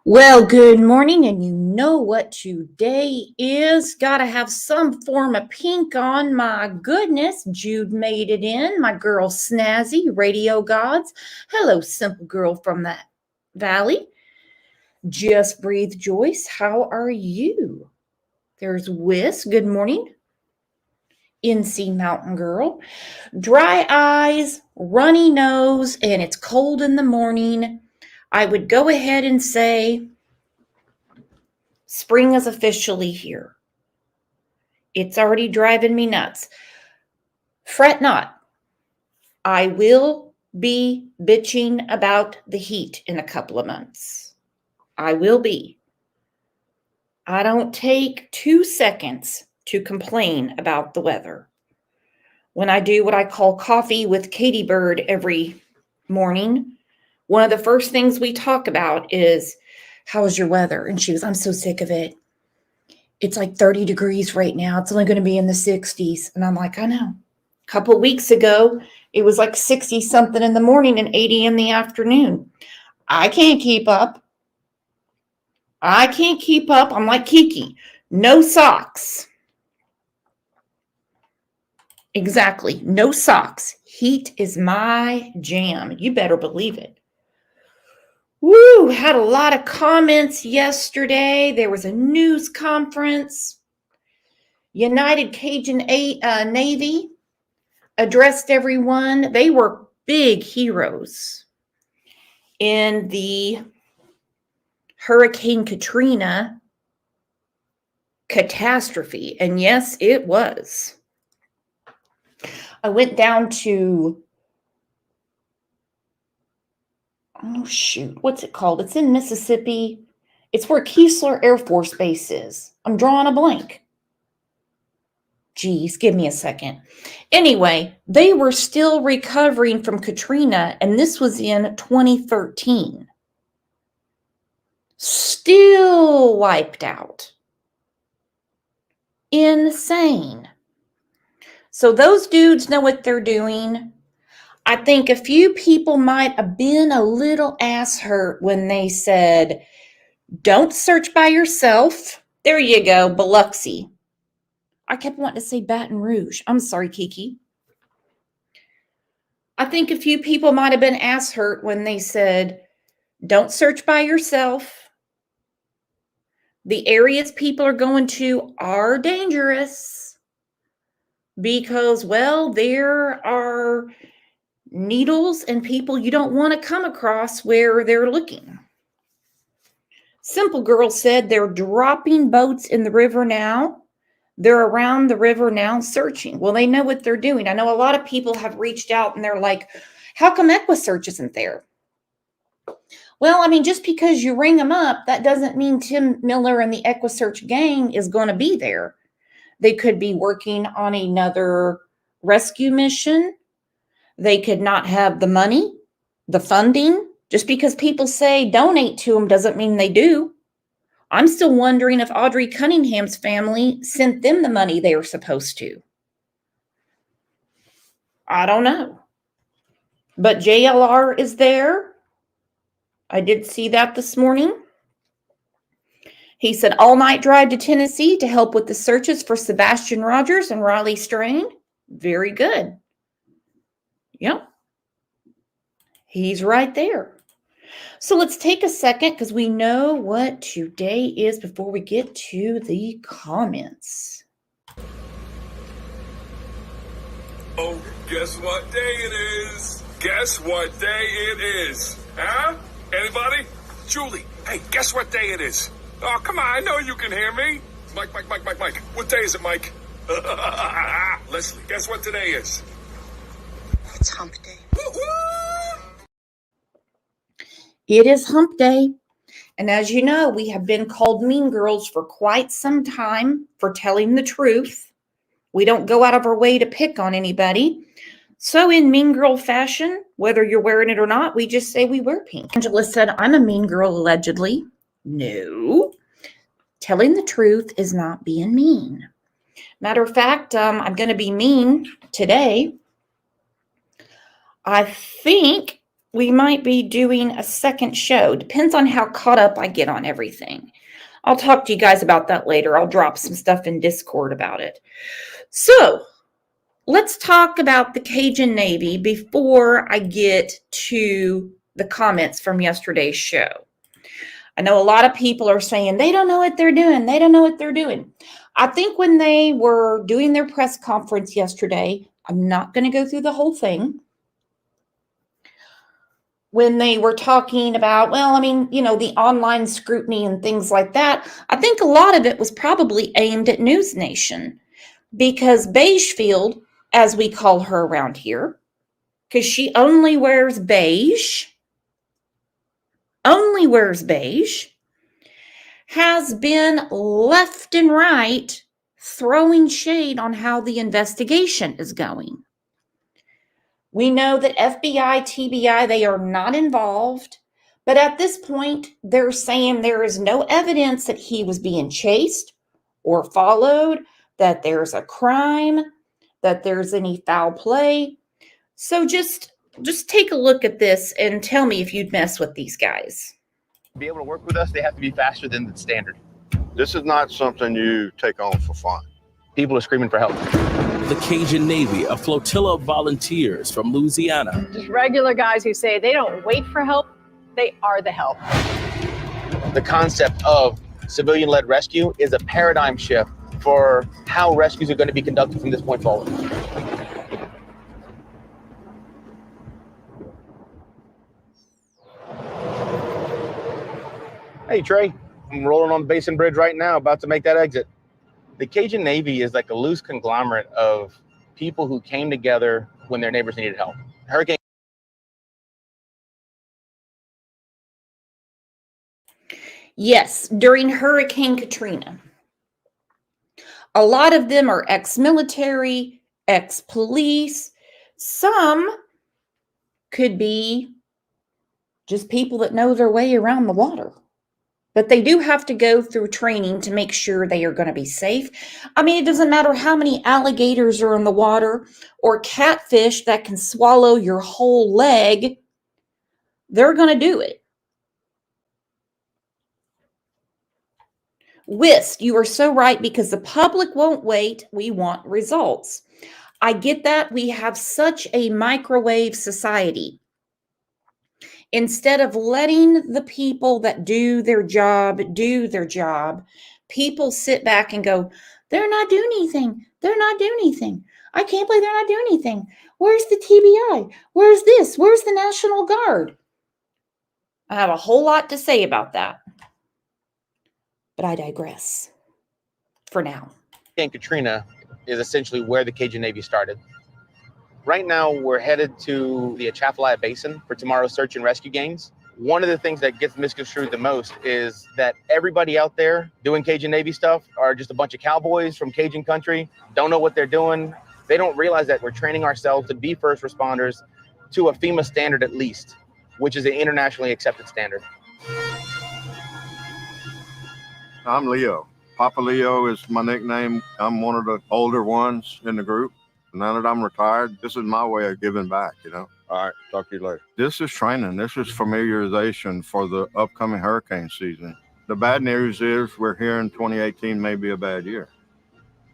Well, good morning, and you know what today is. Gotta have some form of pink on. My goodness, Jude made it in. My girl Snazzy, Radio Gods. Hello, simple girl from that valley. Just Breathe Joyce, how are you? There's Wiss, good morning. NC Mountain Girl. Dry eyes, runny nose, and it's cold in the morning. I would go ahead and say spring is officially here. It's already driving me nuts. Fret not. I will be bitching about the heat in a couple of months. I will be. I don't take 2 seconds to complain about the weather. When I do what I call coffee with Katie Bird every morning, one of the first things we talk about is, how is your weather? And she goes, I'm so sick of it. It's like 30 degrees right now. It's only going to be in the 60s. And I'm like, I know. A couple of weeks ago, it was like 60 something in the morning and 80 in the afternoon. I can't keep up. I'm like Kiki. No socks. Exactly. No socks. Heat is my jam. You better believe it. Woo, had a lot of comments yesterday. There was a news conference. United Cajun Navy addressed everyone. They were big heroes in the Hurricane Katrina catastrophe. And yes, it was. I went down to, oh shoot, what's it called? It's in Mississippi. It's where Keesler Air Force Base is. I'm drawing a blank. Geez, give me a second. Anyway, they were still recovering from Katrina, and this was in 2013. Still wiped out. Insane. So those dudes know what they're doing. I think a few people might have been a little ass hurt when they said, don't search by yourself. There you go, Biloxi. I kept wanting to say Baton Rouge. I'm sorry, Kiki. I think a few people might have been ass hurt when they said, don't search by yourself. The areas people are going to are dangerous because, well, there are needles and people you don't want to come across where they're looking. Simple Girl said they're dropping boats in the river now. They're around the river now searching. Well, they know what they're doing. I know a lot of people have reached out and they're like, how come EquiSearch isn't there? Well, I mean, just because you ring them up, that doesn't mean Tim Miller and the EquiSearch gang is going to be there. They could be working on another rescue mission. They could not have the money, the funding. Just because people say donate to them doesn't mean they do. I'm still wondering if Audrey Cunningham's family sent them the money they were supposed to. I don't know. But JLR is there. I did see that this morning. He said all-night drive to Tennessee to help with the searches for Sebastian Rogers and Riley Strain. Very good. Yep. He's right there. So let's take a second because we know what today is before we get to the comments. Oh, guess what day it is? Guess what day it is? Huh? Anybody? Julie, hey, guess what day it is? Oh, come on, I know you can hear me. Mike. What day is it, Mike? Leslie, guess what today is? It's hump day. Woo-hoo! It is hump day. And as you know, we have been called mean girls for quite some time for telling the truth. We don't go out of our way to pick on anybody. So in mean girl fashion, whether you're wearing it or not, we just say we wear pink. Angela said, I'm a mean girl, allegedly. No. Telling the truth is not being mean. Matter of fact, I'm going to be mean today. I think we might be doing a second show. Depends on how caught up I get on everything. I'll talk to you guys about that later. I'll drop some stuff in Discord about it. So let's talk about the Cajun Navy before I get to the comments from yesterday's show. I know a lot of people are saying they don't know what they're doing. They don't know what they're doing. I think when they were doing their press conference yesterday, I'm not going to go through the whole thing. When they were talking about, the online scrutiny and things like that, I think a lot of it was probably aimed at News Nation because Beigefield, as we call her around here, because she only wears beige, has been left and right throwing shade on how the investigation is going. We know that FBI, TBI, they are not involved. But at this point, they're saying there is no evidence that he was being chased or followed, that there's a crime, that there's any foul play. So just take a look at this and tell me if you'd mess with these guys. To be able to work with us, they have to be faster than the standard. This is not something you take on for fun. People are screaming for help. The Cajun Navy, a flotilla of volunteers from Louisiana. Just regular guys who say they don't wait for help, they are the help. The concept of civilian-led rescue is a paradigm shift for how rescues are going to be conducted from this point forward. Hey, Trey, I'm rolling on the Basin Bridge right now, about to make that exit. The Cajun Navy is like a loose conglomerate of people who came together when their neighbors needed help. Hurricane. Yes, during Hurricane Katrina. A lot of them are ex-military, ex-police. Some could be just people that know their way around the water. But they do have to go through training to make sure they are going to be safe. I mean, it doesn't matter how many alligators are in the water or catfish that can swallow your whole leg. They're going to do it. Whist, you are so right, because the public won't wait. We want results. I get that. We have such a microwave society. Instead of letting the people that do their job, people sit back and go, they're not doing anything. They're not doing anything. I can't believe they're not doing anything. Where's the TBI? Where's this? Where's the National Guard? I have a whole lot to say about that. But I digress for now. Hurricane Katrina is essentially where the Cajun Navy started. Right now, we're headed to the Atchafalaya Basin for tomorrow's search and rescue games. One of the things that gets misconstrued the most is that everybody out there doing Cajun Navy stuff are just a bunch of cowboys from Cajun country, don't know what they're doing. They don't realize that we're training ourselves to be first responders to a FEMA standard at least, which is an internationally accepted standard. I'm Leo. Papa Leo is my nickname. I'm one of the older ones in the group. Now that I'm retired, this is my way of giving back, All right, talk to you later. This is training. This is familiarization for the upcoming hurricane season. The bad news is we're here in 2018 may be a bad year.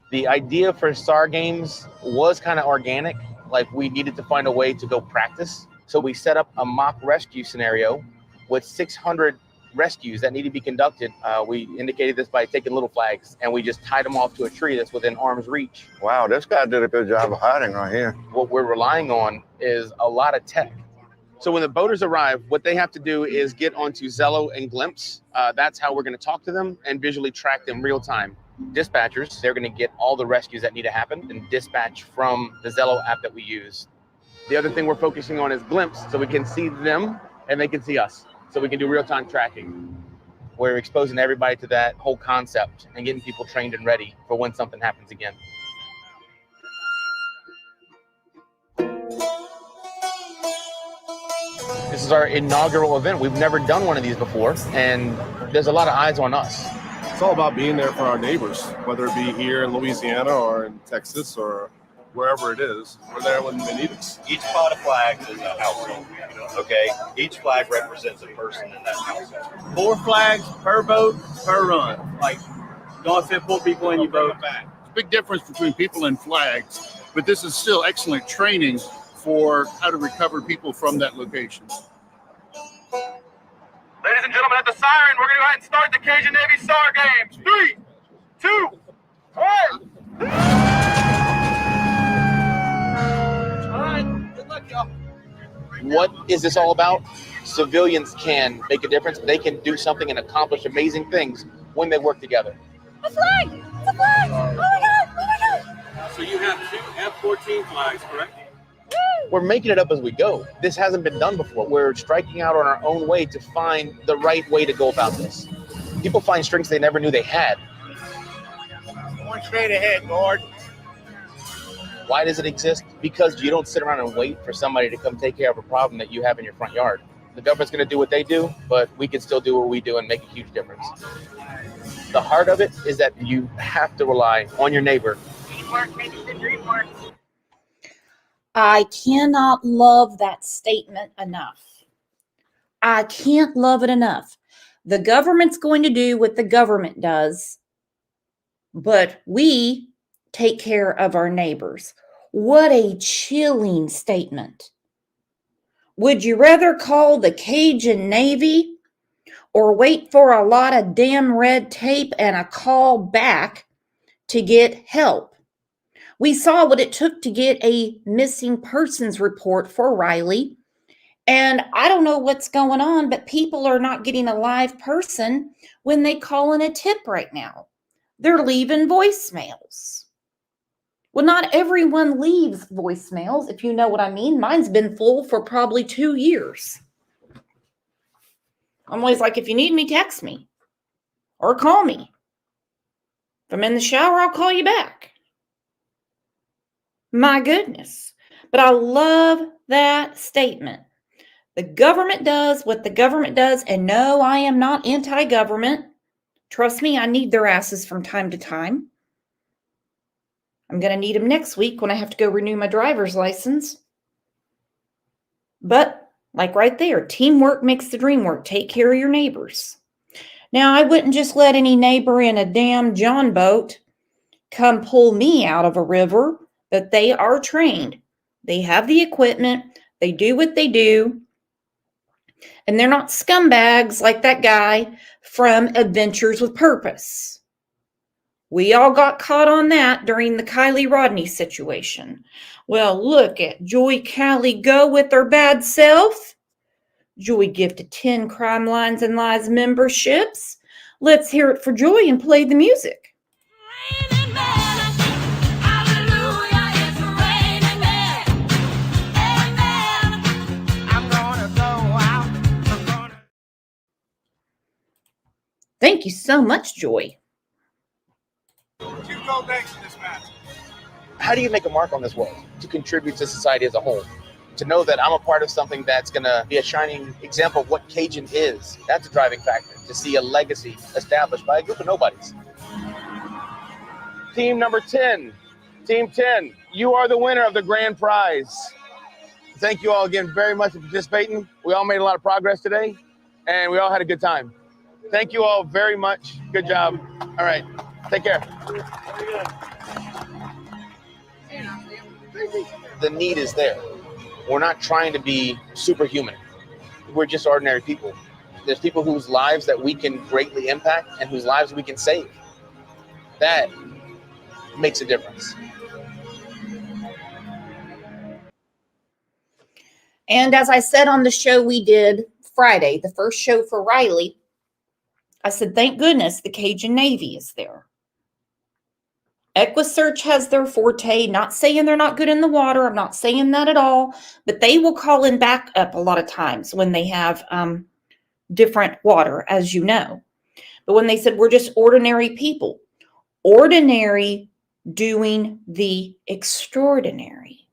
The idea for SAR games was kind of organic. Like, we needed to find a way to go practice. So we set up a mock rescue scenario with 600 rescues that need to be conducted. We indicated this by taking little flags, and we just tied them off to a tree that's within arm's reach. Wow, this guy did a good job of hiding right here. What we're relying on is a lot of tech. So when the boaters arrive, what they have to do is get onto Zello and Glimpse. That's how we're going to talk to them and visually track them real time. Dispatchers, they're going to get all the rescues that need to happen and dispatch from the Zello app that we use. The other thing we're focusing on is Glimpse, so we can see them and they can see us, so we can do real-time tracking. We're exposing everybody to that whole concept and getting people trained and ready for when something happens again. This is our inaugural event. We've never done one of these before, and there's a lot of eyes on us. It's all about being there for our neighbors, whether it be here in Louisiana or in Texas or wherever it is. We're there when they need us. Each pot of flags is a household, okay? Each flag represents a person in that household. 4 flags per boat, per run. Like, don't fit 4 people in your boat. There's a big difference between people and flags, but this is still excellent training for how to recover people from that location. Ladies and gentlemen, at the siren, we're going to go ahead and start the Cajun Navy SAR games. 3, 2, 1. All right, good luck, y'all. What is this all about? Civilians can make a difference. They can do something and accomplish amazing things when they work together. A flag! It's a flag! Oh my God! Oh my God! So you have 2 F-14 flags, correct? We're making it up as we go. This hasn't been done before. We're striking out on our own way to find the right way to go about this. People find strengths they never knew they had. One straight ahead, Lord. Why does it exist? Because you don't sit around and wait for somebody to come take care of a problem that you have in your front yard. The government's going to do what they do, but we can still do what we do and make a huge difference. The heart of it is that you have to rely on your neighbor. Teamwork makes the dream work. I cannot love that statement enough. I can't love it enough. The government's going to do what the government does, but we take care of our neighbors. What a chilling statement. Would you rather call the Cajun Navy or wait for a lot of damn red tape and a call back to get help? We saw what it took to get a missing persons report for Riley. And I don't know what's going on, but people are not getting a live person when they call in a tip right now. They're leaving voicemails. Well, not everyone leaves voicemails, if you know what I mean. Mine's been full for probably 2 years. I'm always like, if you need me, text me or call me. If I'm in the shower, I'll call you back. My goodness. But I love that statement. The government does what the government does. And no, I am not anti-government. Trust me, I need their asses from time to time. I'm going to need them next week when I have to go renew my driver's license. But like right there, teamwork makes the dream work. Take care of your neighbors. Now, I wouldn't just let any neighbor in a damn John boat come pull me out of a river. But they are trained. They have the equipment. They do what they do. And they're not scumbags like that guy from Adventures with Purpose. We all got caught on that during the Kylie Rodney situation. Well, look at Joy Callie go with her bad self. Joy gifted 10 Crime Lines and Lies memberships. Let's hear it for Joy and play the music. Thank you so much, Joy. 2 gold eggs in this match. How do you make a mark on this world to contribute to society as a whole? To know that I'm a part of something that's going to be a shining example of what Cajun is, that's a driving factor. To see a legacy established by a group of nobodies. Team number 10, Team 10, you are the winner of the grand prize. Thank you all again very much for participating. We all made a lot of progress today, and we all had a good time. Thank you all very much. Good job. All right. Take care. The need is there. We're not trying to be superhuman. We're just ordinary people. There's people whose lives that we can greatly impact and whose lives we can save. That makes a difference. And as I said on the show we did Friday, the first show for Riley, I said, thank goodness the Cajun Navy is there. EquiSearch has their forte, not saying they're not good in the water. I'm not saying that at all, but they will call in backup a lot of times when they have different water, as you know. But when they said we're just ordinary people, ordinary doing the extraordinary.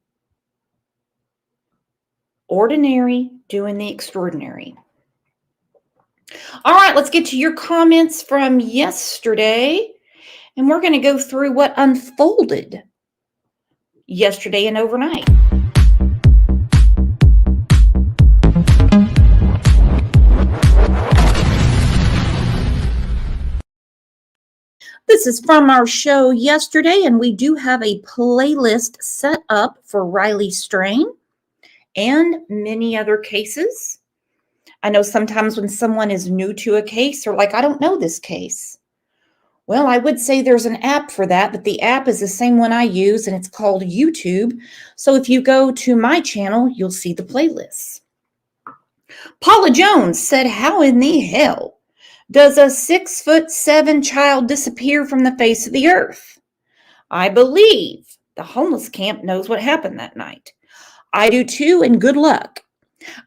Ordinary doing the extraordinary. All right, let's get to your comments from yesterday. And we're going to go through what unfolded yesterday and overnight. This is from our show yesterday, and we do have a playlist set up for Riley Strain and many other cases. I know sometimes when someone is new to a case, or like, I don't know this case. Well, I would say there's an app for that, but the app is the same one I use, and it's called YouTube. So if you go to my channel, you'll see the playlists. Paula Jones said, how in the hell does a 6'7" child disappear from the face of the earth? I believe the homeless camp knows what happened that night. I do too, and good luck.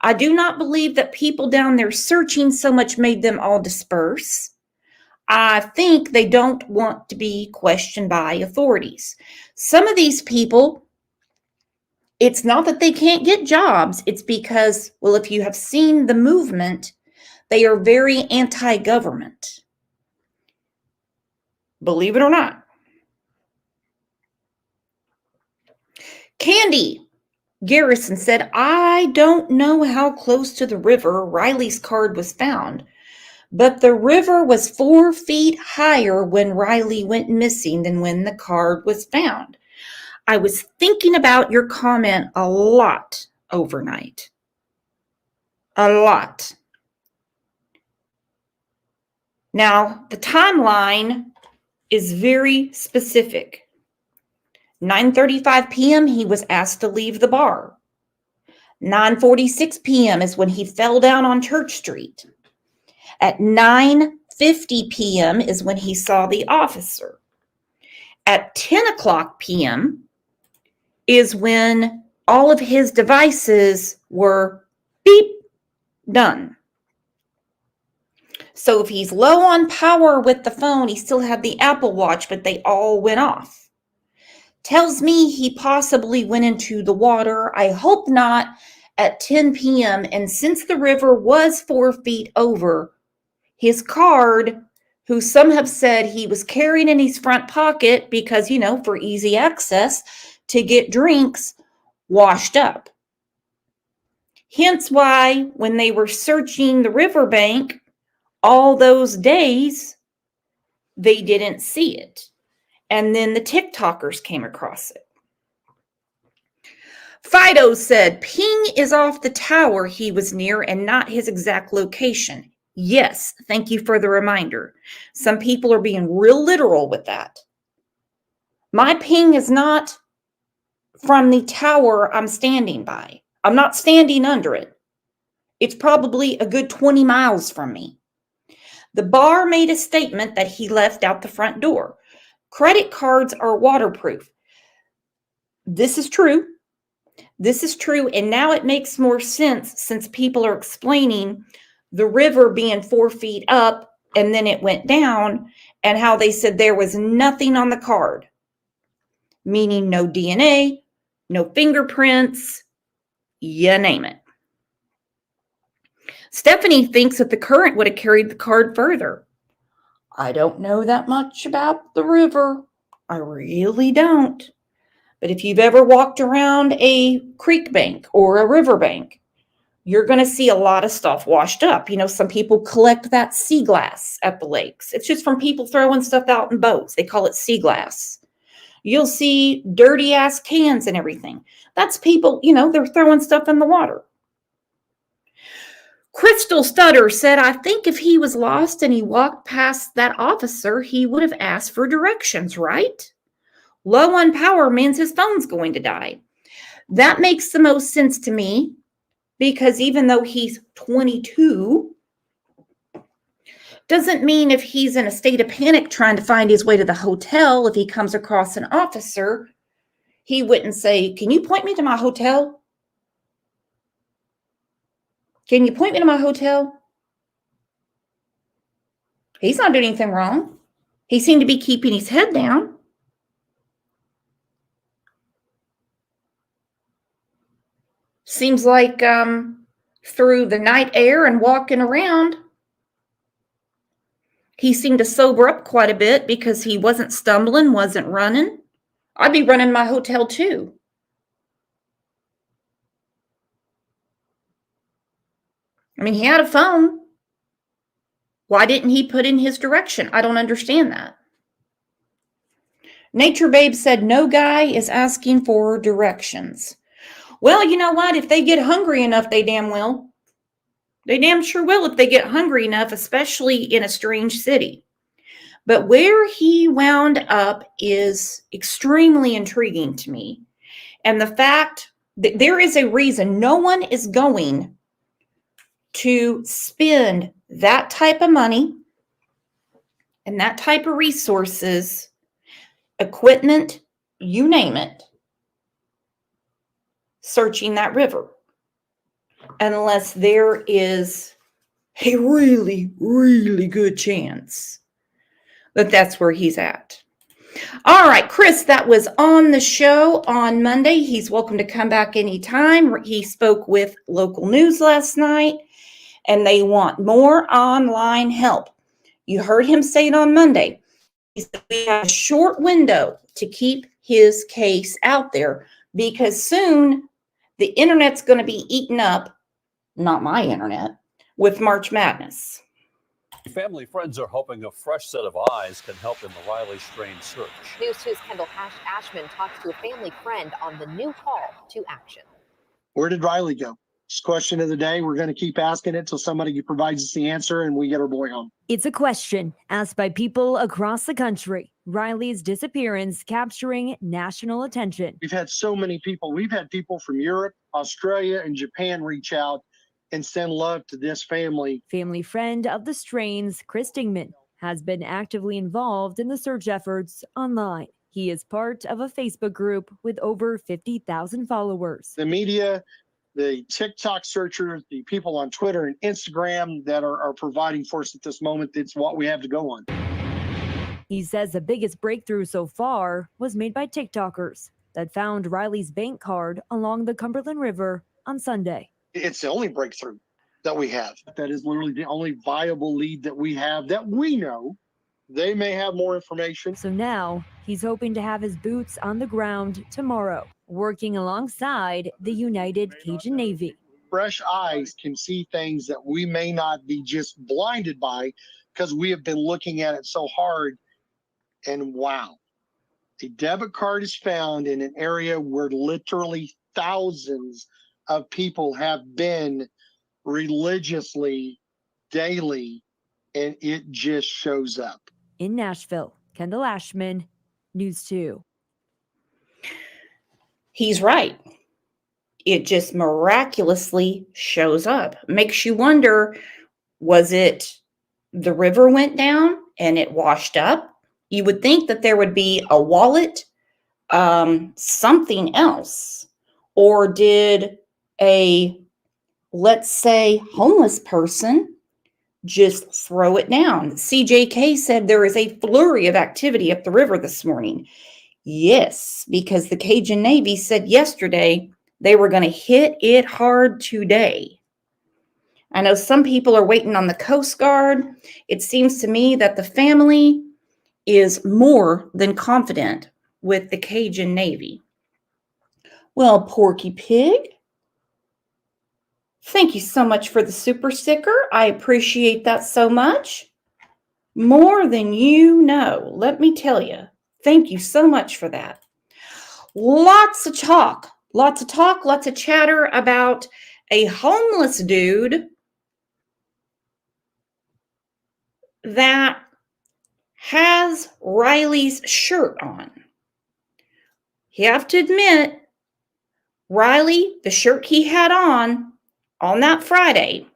I do not believe that people down there searching so much made them all disperse. I think they don't want to be questioned by authorities. Some of these people, it's not that they can't get jobs. It's because, well, if you have seen the movement, they are very anti-government. Believe it or not. Candy Garrison said, I don't know how close to the river Riley's card was found, but the river was 4 feet higher when Riley went missing than when the card was found. I was thinking about your comment a lot overnight. A lot. Now, the timeline is very specific. 9:35 p.m., he was asked to leave the bar. 9:46 p.m. is when he fell down on Church Street. At 9:50 p.m. is when he saw the officer. At 10 o'clock p.m. is when all of his devices were beep, done. So if he's low on power with the phone, he still had the Apple Watch, but they all went off. Tells me he possibly went into the water. I hope not at 10 p.m. And since the river was 4 feet over, his card, who some have said he was carrying in his front pocket because, for easy access to get drinks, washed up. Hence why when they were searching the riverbank all those days, they didn't see it. And then the TikTokers came across it. Fido said, ping is off the tower he was near and not his exact location. Yes, thank you for the reminder. Some people are being real literal with that. My ping is not from the tower I'm standing by. I'm not standing under it. It's probably a good 20 miles from me. The bar made a statement that he left out the front door. Credit cards are waterproof. This is true. This is true. And now it makes more sense since people are explaining the river being 4 feet up and then it went down, and how they said there was nothing on the card, meaning no DNA, no fingerprints, you name it. Stephanie thinks that the current would have carried the card further. I don't know that much about the river. I really don't. But if you've ever walked around a creek bank or a river bank, you're going to see a lot of stuff washed up. Some people collect that sea glass at the lakes. It's just from people throwing stuff out in boats. They call it sea glass. You'll see dirty ass cans and everything. That's people, they're throwing stuff in the water. Crystal Stutter said, I think if he was lost and he walked past that officer, he would have asked for directions, right? Low on power means his phone's going to die. That makes the most sense to me, because even though he's 22, doesn't mean if he's in a state of panic trying to find his way to the hotel, if he comes across an officer, he wouldn't say, can you point me to my hotel? Can you point me to my hotel? He's not doing anything wrong. He seemed to be keeping his head down. Seems like through the night air and walking around, he seemed to sober up quite a bit because he wasn't stumbling, wasn't running. I'd be running my hotel too. I mean, he had a phone. Why didn't he put in his direction? I don't understand that. Nature Babe said, no guy is asking for directions. Well, you know what? If they get hungry enough, they damn will. They damn sure will if they get hungry enough, especially in a strange city. But where he wound up is extremely intriguing to me. And the fact that there is a reason no one is going to spend that type of money and that type of resources, equipment, you name it, searching that river, unless there is a really, really good chance that that's where he's at. All right, Chris, that was on the show on Monday. He's welcome to come back anytime. He spoke with local news last night, and they want more online help. You heard him say it on Monday. He said we have a short window to keep his case out there because soon the internet's going to be eaten up, not my internet, with March Madness. Family friends are hoping a fresh set of eyes can help in the Riley strain search. News 2's Kendall Ashman talks to a family friend on the new call to action. Where did Riley go? It's question of the day. We're going to keep asking it till somebody provides us the answer and we get our boy home. It's a question asked by people across the country. Riley's disappearance capturing national attention. We've had so many people. We've had people from Europe, Australia, and Japan reach out and send love to this family. Family friend of the strains, Chris Dingman, has been actively involved in the search efforts online. He is part of a Facebook group with over 50,000 followers. The media, the TikTok searchers, the people on Twitter and Instagram that are providing for us at this moment, it's what we have to go on. He says the biggest breakthrough so far was made by TikTokers that found Riley's bank card along the Cumberland River on Sunday. It's the only breakthrough that we have. That is literally the only viable lead that we have that we know. They may have more information. So now he's hoping to have his boots on the ground tomorrow, working alongside the United Cajun Navy. Fresh eyes can see things that we may not be just blinded by because we have been looking at it so hard. And wow, a debit card is found in an area where literally thousands of people have been religiously daily, and it just shows up. In Nashville, Kendall Ashman, News 2. He's right. It just miraculously shows up. Makes you wonder, was it the river went down and it washed up? You would think that there would be a wallet, something else. Or did a, let's say, homeless person just throw it down? CJK said there is a flurry of activity up the river this morning. Yes, because the Cajun Navy said yesterday they were going to hit it hard today. I know some people are waiting on the Coast Guard. It seems to me that the family is more than confident with the Cajun Navy. Well, Porky Pig, thank you so much for the super sticker. I appreciate that so much. More than you know, let me tell you. Thank you so much for that. Lots of chatter about a homeless dude that has Riley's shirt on. You have to admit, Riley, the shirt he had on that Friday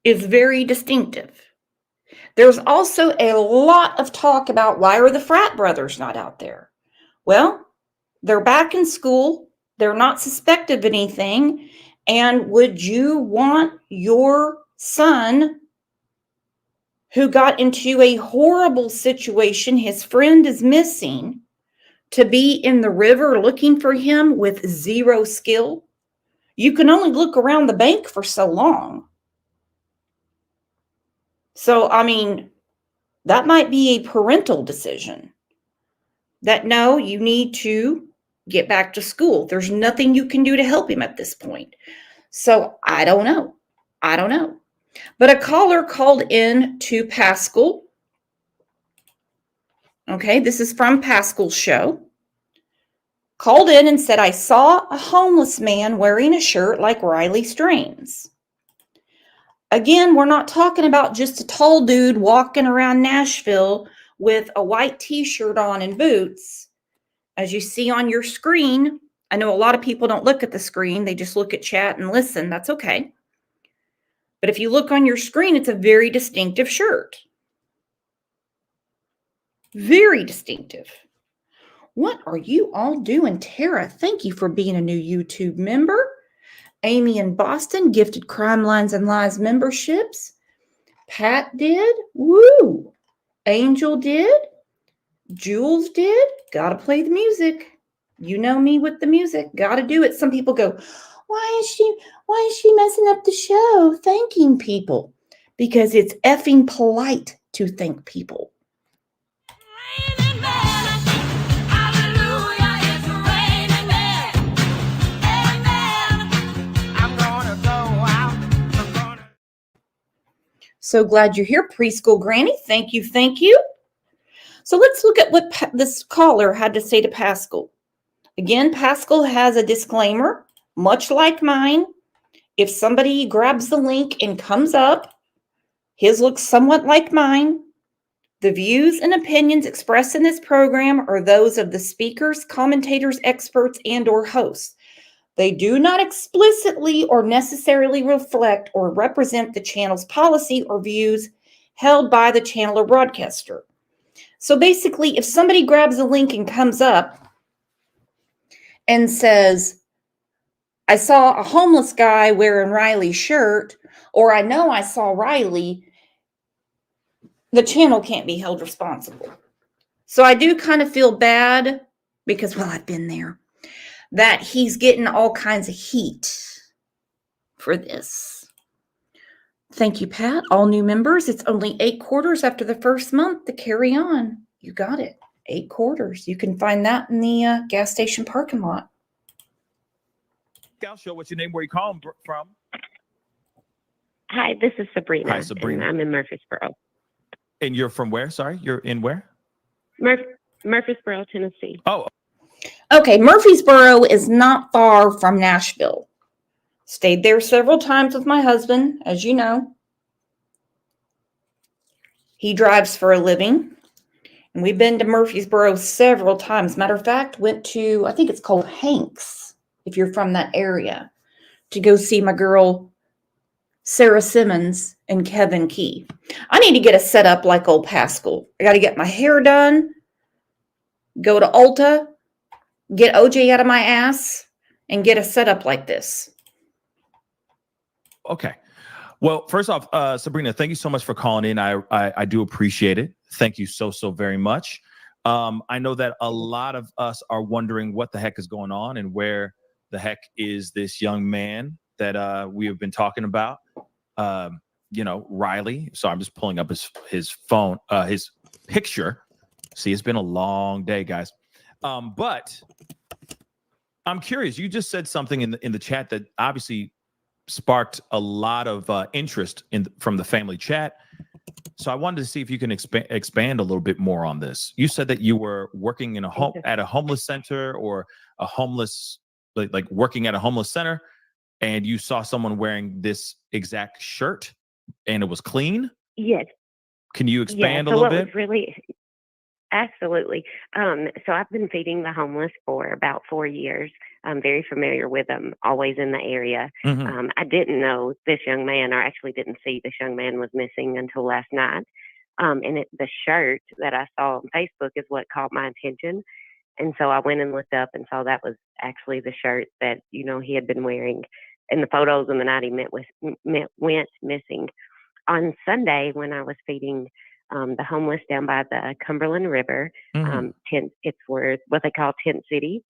is very distinctive. There's also a lot of talk about why are the frat brothers not out there? Well, they're back in school. They're not suspected of anything. And would you want your son who got into a horrible situation. His friend is missing, to be in the river looking for him with zero skill. You can only look around the bank for so long. So, I mean, that might be a parental decision that no, you need to get back to school. There's nothing you can do to help him at this point. So, I don't know. But a caller called in to Pascal. Okay, this is from Pascal's show. Called in and said, I saw a homeless man wearing a shirt like Riley Strains. Again, we're not talking about just a tall dude walking around Nashville with a white t-shirt on and boots. As you see on your screen, I know a lot of people don't look at the screen. They just look at chat and listen. That's okay. But if you look on your screen, it's a very distinctive shirt. Very distinctive. What are you all doing? Tara, thank you for being a new YouTube member. Amy in Boston gifted Crime Lines and Lies memberships. Pat did. Woo! Angel did. Jules did. Gotta play the music. You know me with the music. Gotta do it. Some people go, why is she messing up the show thanking people? Because it's effing polite to thank people. So glad you're here, Preschool Granny. Thank you. So let's look at what this caller had to say to Pascal. Again, Pascal has a disclaimer, much like mine. If somebody grabs the link and comes up, his looks somewhat like mine. The views and opinions expressed in this program are those of the speakers, commentators, experts, and/or hosts. They do not explicitly or necessarily reflect or represent the channel's policy or views held by the channel or broadcaster. So basically, if somebody grabs a link and comes up and says, I saw a homeless guy wearing Riley's shirt, or I know I saw Riley, the channel can't be held responsible. So I do kind of feel bad because, well, I've been there, that he's getting all kinds of heat for this. Thank you, Pat. All new members, it's only 8 quarters after the first month to carry on. You got it. 8 quarters. You can find that in the gas station parking lot. Show what's your name, where you calling from? Hi, this is Sabrina. Hi, Sabrina. And I'm in Murfreesboro. And you're from where? Sorry, you're in where? Murfreesboro, Tennessee. Oh. Okay, Murfreesboro is not far from Nashville. Stayed there several times with my husband, as you know. He drives for a living. And we've been to Murfreesboro several times. Matter of fact, went to, I think it's called Hanks, if you're from that area, to go see my girl, Sarah Simmons and Kevin Key. I need to get a setup like old Pascal. I got to get my hair done, go to Ulta, get OJ out of my ass, and get a setup like this. Okay. Well, first off, Sabrina, thank you so much for calling in. I do appreciate it. Thank you so very much. I know that a lot of us are wondering what the heck is going on and where the heck is this young man that we have been talking about. Riley. So I'm just pulling up his phone, his picture. See, it's been a long day, guys. But I'm curious. You just said something in the chat that obviously sparked a lot of interest from the family chat. So I wanted to see if you can expand a little bit more on this. You said that you were working in at a homeless center, or a homeless, like working at a homeless center, and you saw someone wearing this exact shirt and it was clean? Yes. Can you expand a little bit? Absolutely. So I've been feeding the homeless for about 4 years. I'm very familiar with them, always in the area. Mm-hmm. I didn't know this young man, or actually didn't see this young man was missing until last night. The shirt that I saw on Facebook is what caught my attention. And so I went and looked up and saw that was actually the shirt that, he had been wearing in the photos on the night he went missing. on Sunday when I was feeding the homeless down by the Cumberland River, it's where what they call Tent City.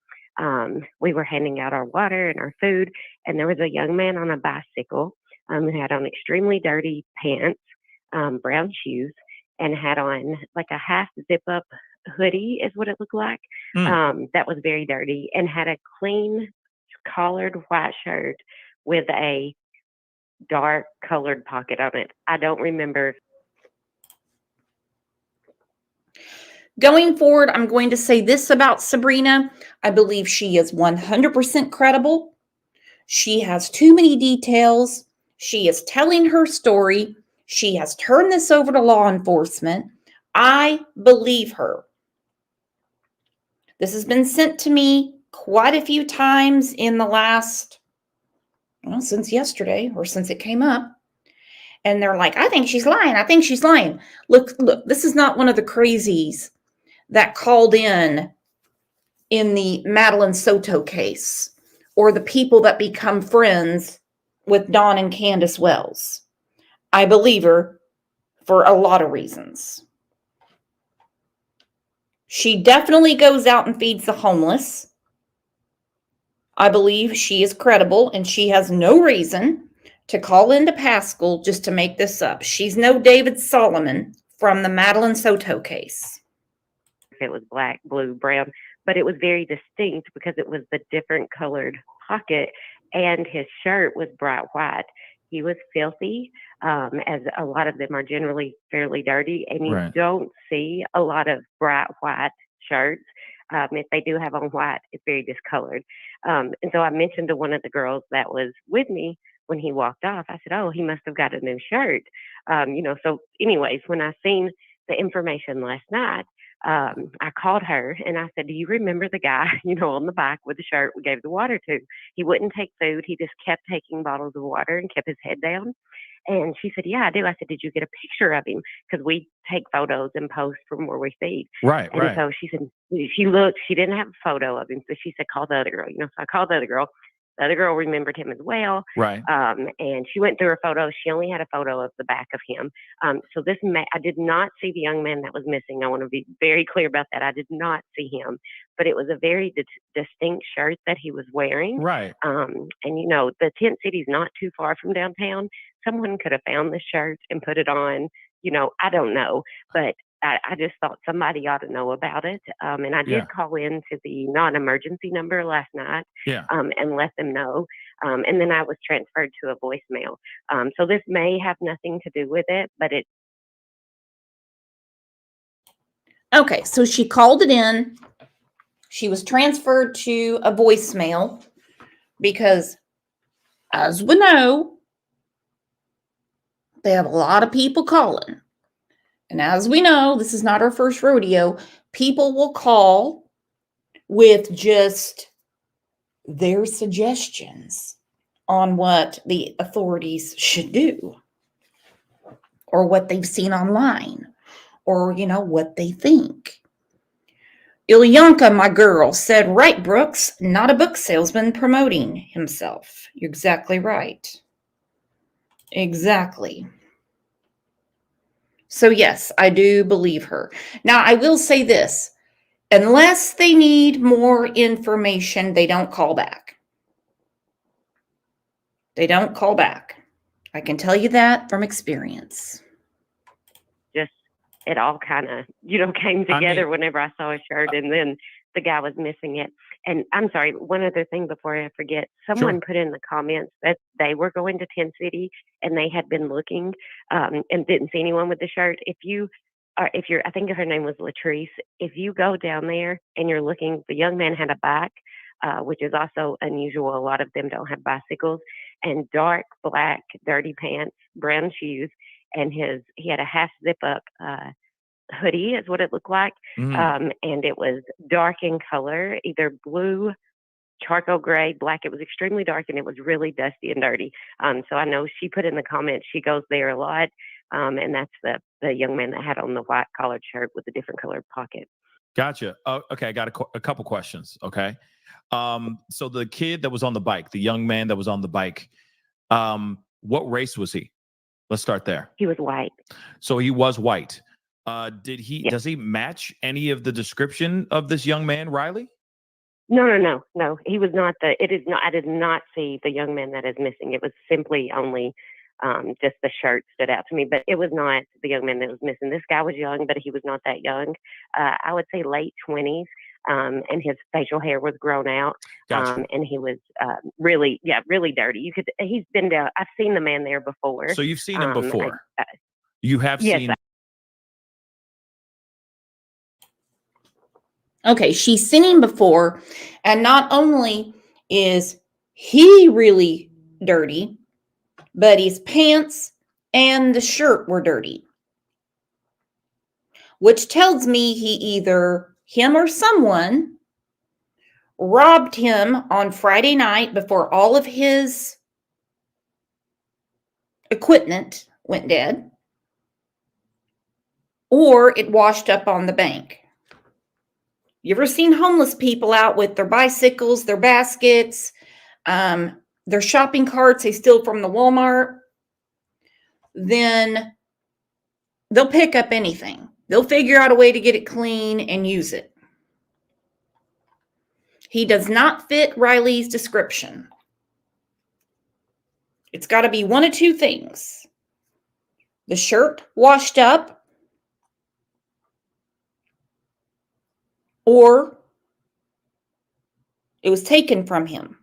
We were handing out our water and our food, and there was a young man on a bicycle who had on extremely dirty pants, brown shoes, and had on like a half zip up hoodie, is what it looked like. That was very dirty, and had a clean collared white shirt with a dark colored pocket on it. I don't remember. Going forward, I'm going to say this about Sabrina. I believe she is 100% credible. She has too many details. She is telling her story. She has turned this over to law enforcement. I believe her. This has been sent to me quite a few times in the last, well, since yesterday or since it came up. And they're like, I think she's lying. I think she's lying. Look, this is not one of the crazies that called in the Madeline Soto case, or the people that become friends with Don and Candace Wells. I believe her for a lot of reasons. She definitely goes out and feeds the homeless. I believe she is credible, and she has no reason to call into Pascal just to make this up. She's no David Solomon from the Madeline Soto case. If it was black, blue, brown, but it was very distinct because it was the different colored pocket, and his shirt was bright white. He was filthy, as a lot of them are generally fairly dirty, and you don't see a lot of bright white shirts. If they do have on white, it's very discolored. And so I mentioned to one of the girls that was with me when he walked off, I said, oh, he must have got a new shirt. So anyways, when I seen the information last night, I called her and I said, do you remember the guy, on the bike with the shirt we gave the water to? He wouldn't take food. He just kept taking bottles of water and kept his head down. And she said, yeah, I do. I said, did you get a picture of him? Because we take photos and post from where we feed. Right. So she said, she looked, she didn't have a photo of him. So she said, call the other girl. So I called the other girl. The other girl remembered him as well. Right. And she went through her photos. She only had a photo of the back of him. So I did not see the young man that was missing. I want to be very clear about that. I did not see him, but it was a very distinct shirt that he was wearing. Right. And the tent city's not too far from downtown. Someone could have found the shirt and put it on. I don't know, but I just thought somebody ought to know about it. And I did call in to the non-emergency number last night and let them know. And then I was transferred to a voicemail. So this may have nothing to do with it, but it. Okay, so she called it in. She was transferred to a voicemail because, as we know, they have a lot of people calling. And as we know, this is not our first rodeo. People will call with just their suggestions on what the authorities should do, or what they've seen online, or, what they think. Ilyanka, my girl, said, right, Brooks, not a book salesman promoting himself. You're exactly right. Exactly. So yes, I do believe her. Now, I will say this. Unless they need more information, they don't call back. They don't call back. I can tell you that from experience. Just, it all kind of, came together whenever I saw a shirt, and then the guy was missing it. And I'm sorry, one other thing before I forget, someone put in the comments that they were going to Tent City and they had been looking and didn't see anyone with the shirt. If I think her name was Latrice, if you go down there and you're looking, the young man had a bike, which is also unusual. A lot of them don't have bicycles, and dark black, dirty pants, brown shoes, and he had a half zip up hoodie is what it looked like. And it was dark in color, either blue, charcoal gray, black. It was extremely dark, and it was really dusty and dirty. So I know she put in the comments she goes there a lot, and that's the young man that had on the white collared shirt with a different colored pocket. Gotcha. Okay, I got a couple questions. Okay, so the kid that was on the bike, the young man that was on the bike, what race was he? Let's start there. He was white. So he was white. Does he match any of the description of this young man, Riley? No. He was not I did not see the young man that is missing. It was simply only just the shirt stood out to me, but it was not the young man that was missing. This guy was young, but he was not that young. I would say late 20s. And his facial hair was grown out. Gotcha. And he was really dirty. He's been down. I've seen the man there before. So you've seen him before. You have seen. Okay, she's seen him before, and not only is he really dirty, but his pants and the shirt were dirty, which tells me him or someone robbed him on Friday night before all of his equipment went dead, or it washed up on the bank. You ever seen homeless people out with their bicycles, their baskets, their shopping carts they steal from the Walmart? Then they'll pick up anything. They'll figure out a way to get it clean and use it. He does not fit Riley's description. It's got to be one of two things. The shirt washed up, or it was taken from him.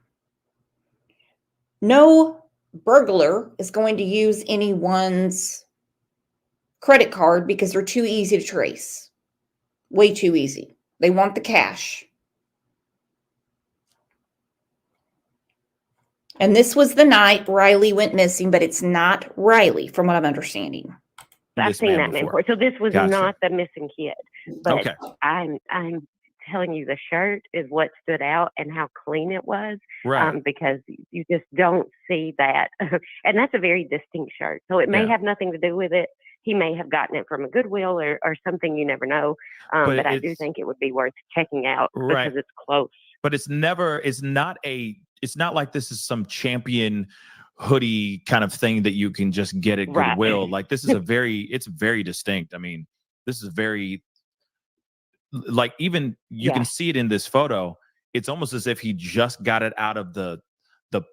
No burglar is going to use anyone's credit card because they're too easy to trace. Way too easy. They want the cash. And this was the night Riley went missing, but it's not Riley, from what I'm understanding. I've seen that man before. So this was not the missing kid. But Okay. I'm telling you, the shirt is what stood out and how clean it was. Right. Because you just don't see that. And that's a very distinct shirt. So it may have nothing to do with it. He may have gotten it from a Goodwill or something. You never know. But I do think it would be worth checking out because it's close. But it's not like this is some Champion hoodie kind of thing that you can just get at Goodwill. Right. Like this is it's very distinct. I mean, this is very, like, even you can see it in this photo. It's almost as if he just got it out of the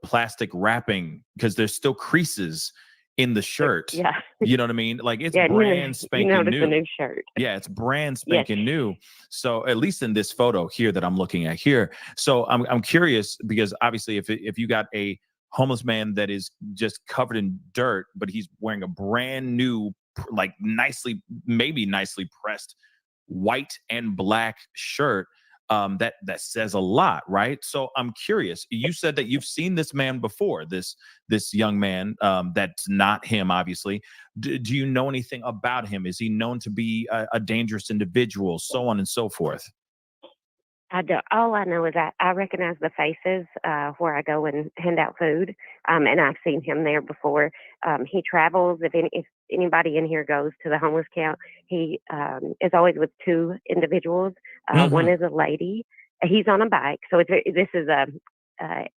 plastic wrapping, because there's still creases in the shirt. Yeah. You know what I mean? Like it's Yeah, brand spanking you notice new. the new shirt. Yeah, it's brand spanking new. So at least in this photo here that I'm looking at here. So I'm curious, because obviously if you got a homeless man that is just covered in dirt, but he's wearing a brand new, like maybe nicely pressed white and black shirt, that says a lot, right? So I'm curious. You said that you've seen this man before, this young man, that's not him, obviously. Do you know anything about him? Is he known to be a dangerous individual, so on and so forth? I do. All I know is I recognize the faces where I go and hand out food, and I've seen him there before. He travels. If anybody in here goes to the homeless camp, he is always with two individuals. One is a lady. He's on a bike, so if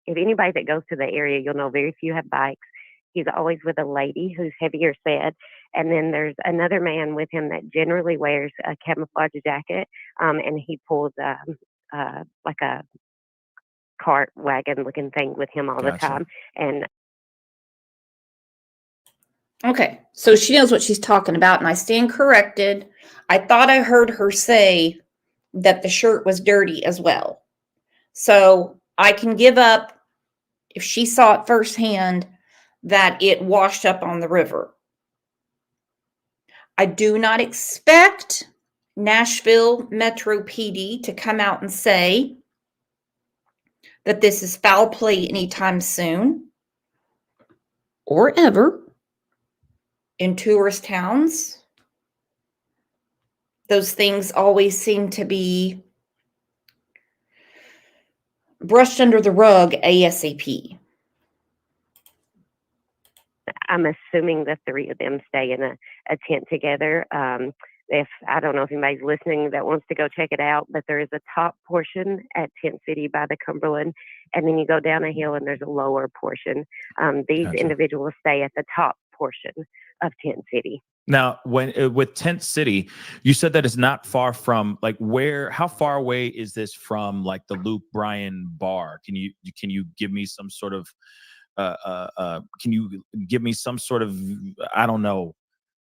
anybody that goes to the area, you'll know very few have bikes. He's always with a lady who's heavier set. And then there's another man with him that generally wears a camouflage jacket, and he pulls like a cart wagon looking thing with him all the time. And Okay, so she knows what she's talking about, and I stand corrected. I thought I heard her say that the shirt was dirty as well. So I can give up, if she saw it firsthand, that it washed up on the river. I do not expect Nashville Metro PD to come out and say that this is foul play anytime soon or ever. In tourist towns, those things always seem to be brushed under the rug ASAP. I'm assuming the three of them stay in a tent together. If I don't know if anybody's listening that wants to go check it out, but there is a top portion at Tent City by the Cumberland, and then you go down a hill and there's a lower portion. These individuals stay at the top portion of Tent City. Now, when with Tent City, you said that it's not far from like how far away is this from like the Luke Bryan bar? Can you give me some sort of can you give me some sort of, I don't know,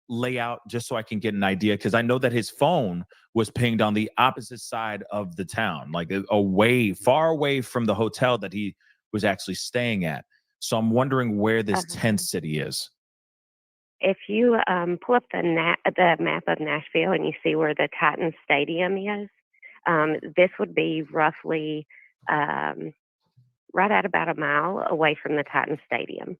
layout just so I can get an idea? Because I know that his phone was pinged on the opposite side of the town, like far away from the hotel that he was actually staying at. So I'm wondering where this Tent City is. If you pull up the map of Nashville and you see where the Titan Stadium is, this would be roughly right at about a mile away from the Titan Stadium.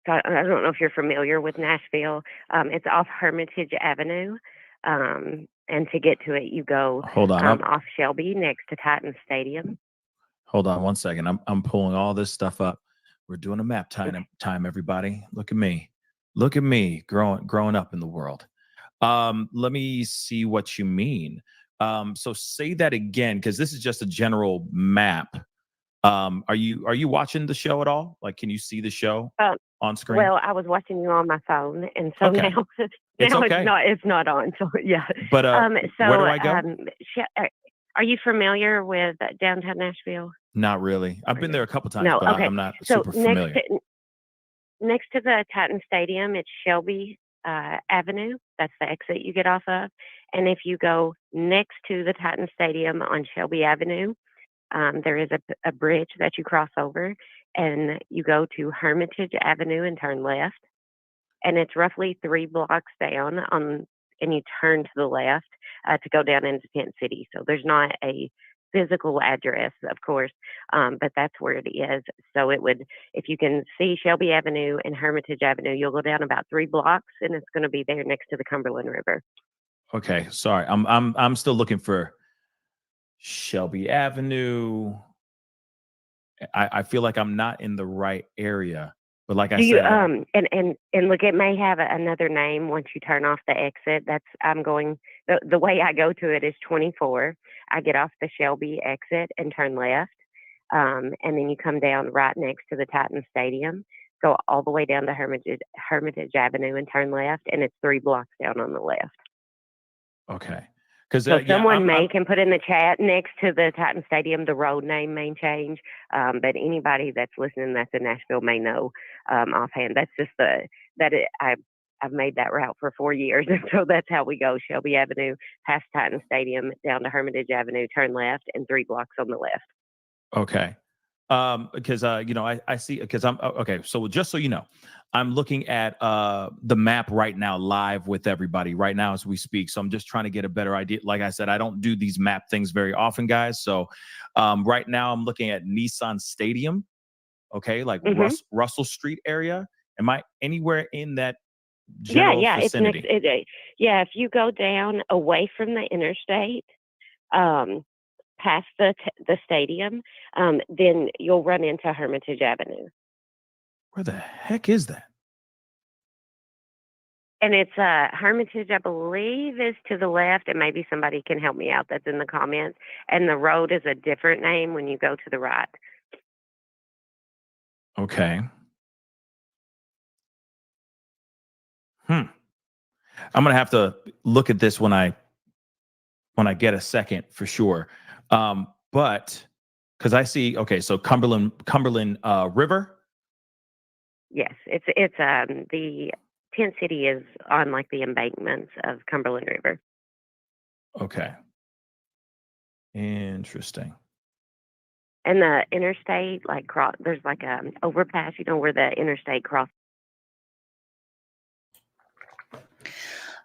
So I don't know if you're familiar with Nashville. It's off Hermitage Avenue. And to get to it, you go Hold on. off Shelby next to Titan Stadium. Hold on one second. I'm pulling all this stuff up. We're doing a map time, everybody. Look at me growing up in the world. Let me see what you mean. So say that again, because this is just a general map. Are you watching the show at all? Like, can you see the show on screen? Well, I was watching you on my phone, and so Okay. now It's okay. it's not on. So yeah. But so where do I go? Are you familiar with downtown Nashville? Not really. I've been there a couple times, No. but Okay. I'm not So super familiar. next to the Titan Stadium, it's Shelby Avenue. That's the exit you get off of. And if you go next to the Titan Stadium on Shelby Avenue, there is a bridge that you cross over, and you go to Hermitage Avenue and turn left. And it's roughly 3 blocks down and you turn to the left to go down into Tent City. So there's not a physical address, of course, but that's where it is. So it would, if you can see Shelby Avenue and Hermitage Avenue, you'll go down about 3 blocks, and it's going to be there next to the Cumberland River. Okay, sorry. I'm still looking for Shelby Avenue. I feel like I'm not in the right area. But like I said, and look, it may have another name once you turn off the exit. The way I go to it is 24. I get off the Shelby exit and turn left. And then you come down right next to the Titan Stadium, go all the way down to Hermitage Avenue and turn left, and it's 3 blocks down on the left. Okay. Because someone can put in the chat next to the Titan Stadium, the road name may change, but anybody that's listening that's in Nashville may know offhand. That's just I've made that route for 4 years, and so that's how we go: Shelby Avenue, past Titan Stadium, down to Hermitage Avenue, turn left, and 3 blocks on the left. Okay. Because I see, because I'm okay. So just so you know, I'm looking at the map right now, live with everybody right now as we speak. So I'm just trying to get a better idea. Like I said, I don't do these map things very often, guys. So right now I'm looking at Nissan Stadium. Okay, like Russell Street area. Am I anywhere in that general vicinity? It's next. If you go down away from the interstate, past the stadium, then you'll run into Hermitage Avenue. Where the heck is that? And it's Hermitage, I believe, is to the left, and maybe somebody can help me out that's in the comments. And the road is a different name when you go to the right. Okay. I'm gonna have to look at this when I get a second for sure. But because I see, okay, so Cumberland River. Yes, it's the Tent City is on like the embankments of Cumberland River. Okay. Interesting. And the interstate, there's like a overpass, where the interstate crosses.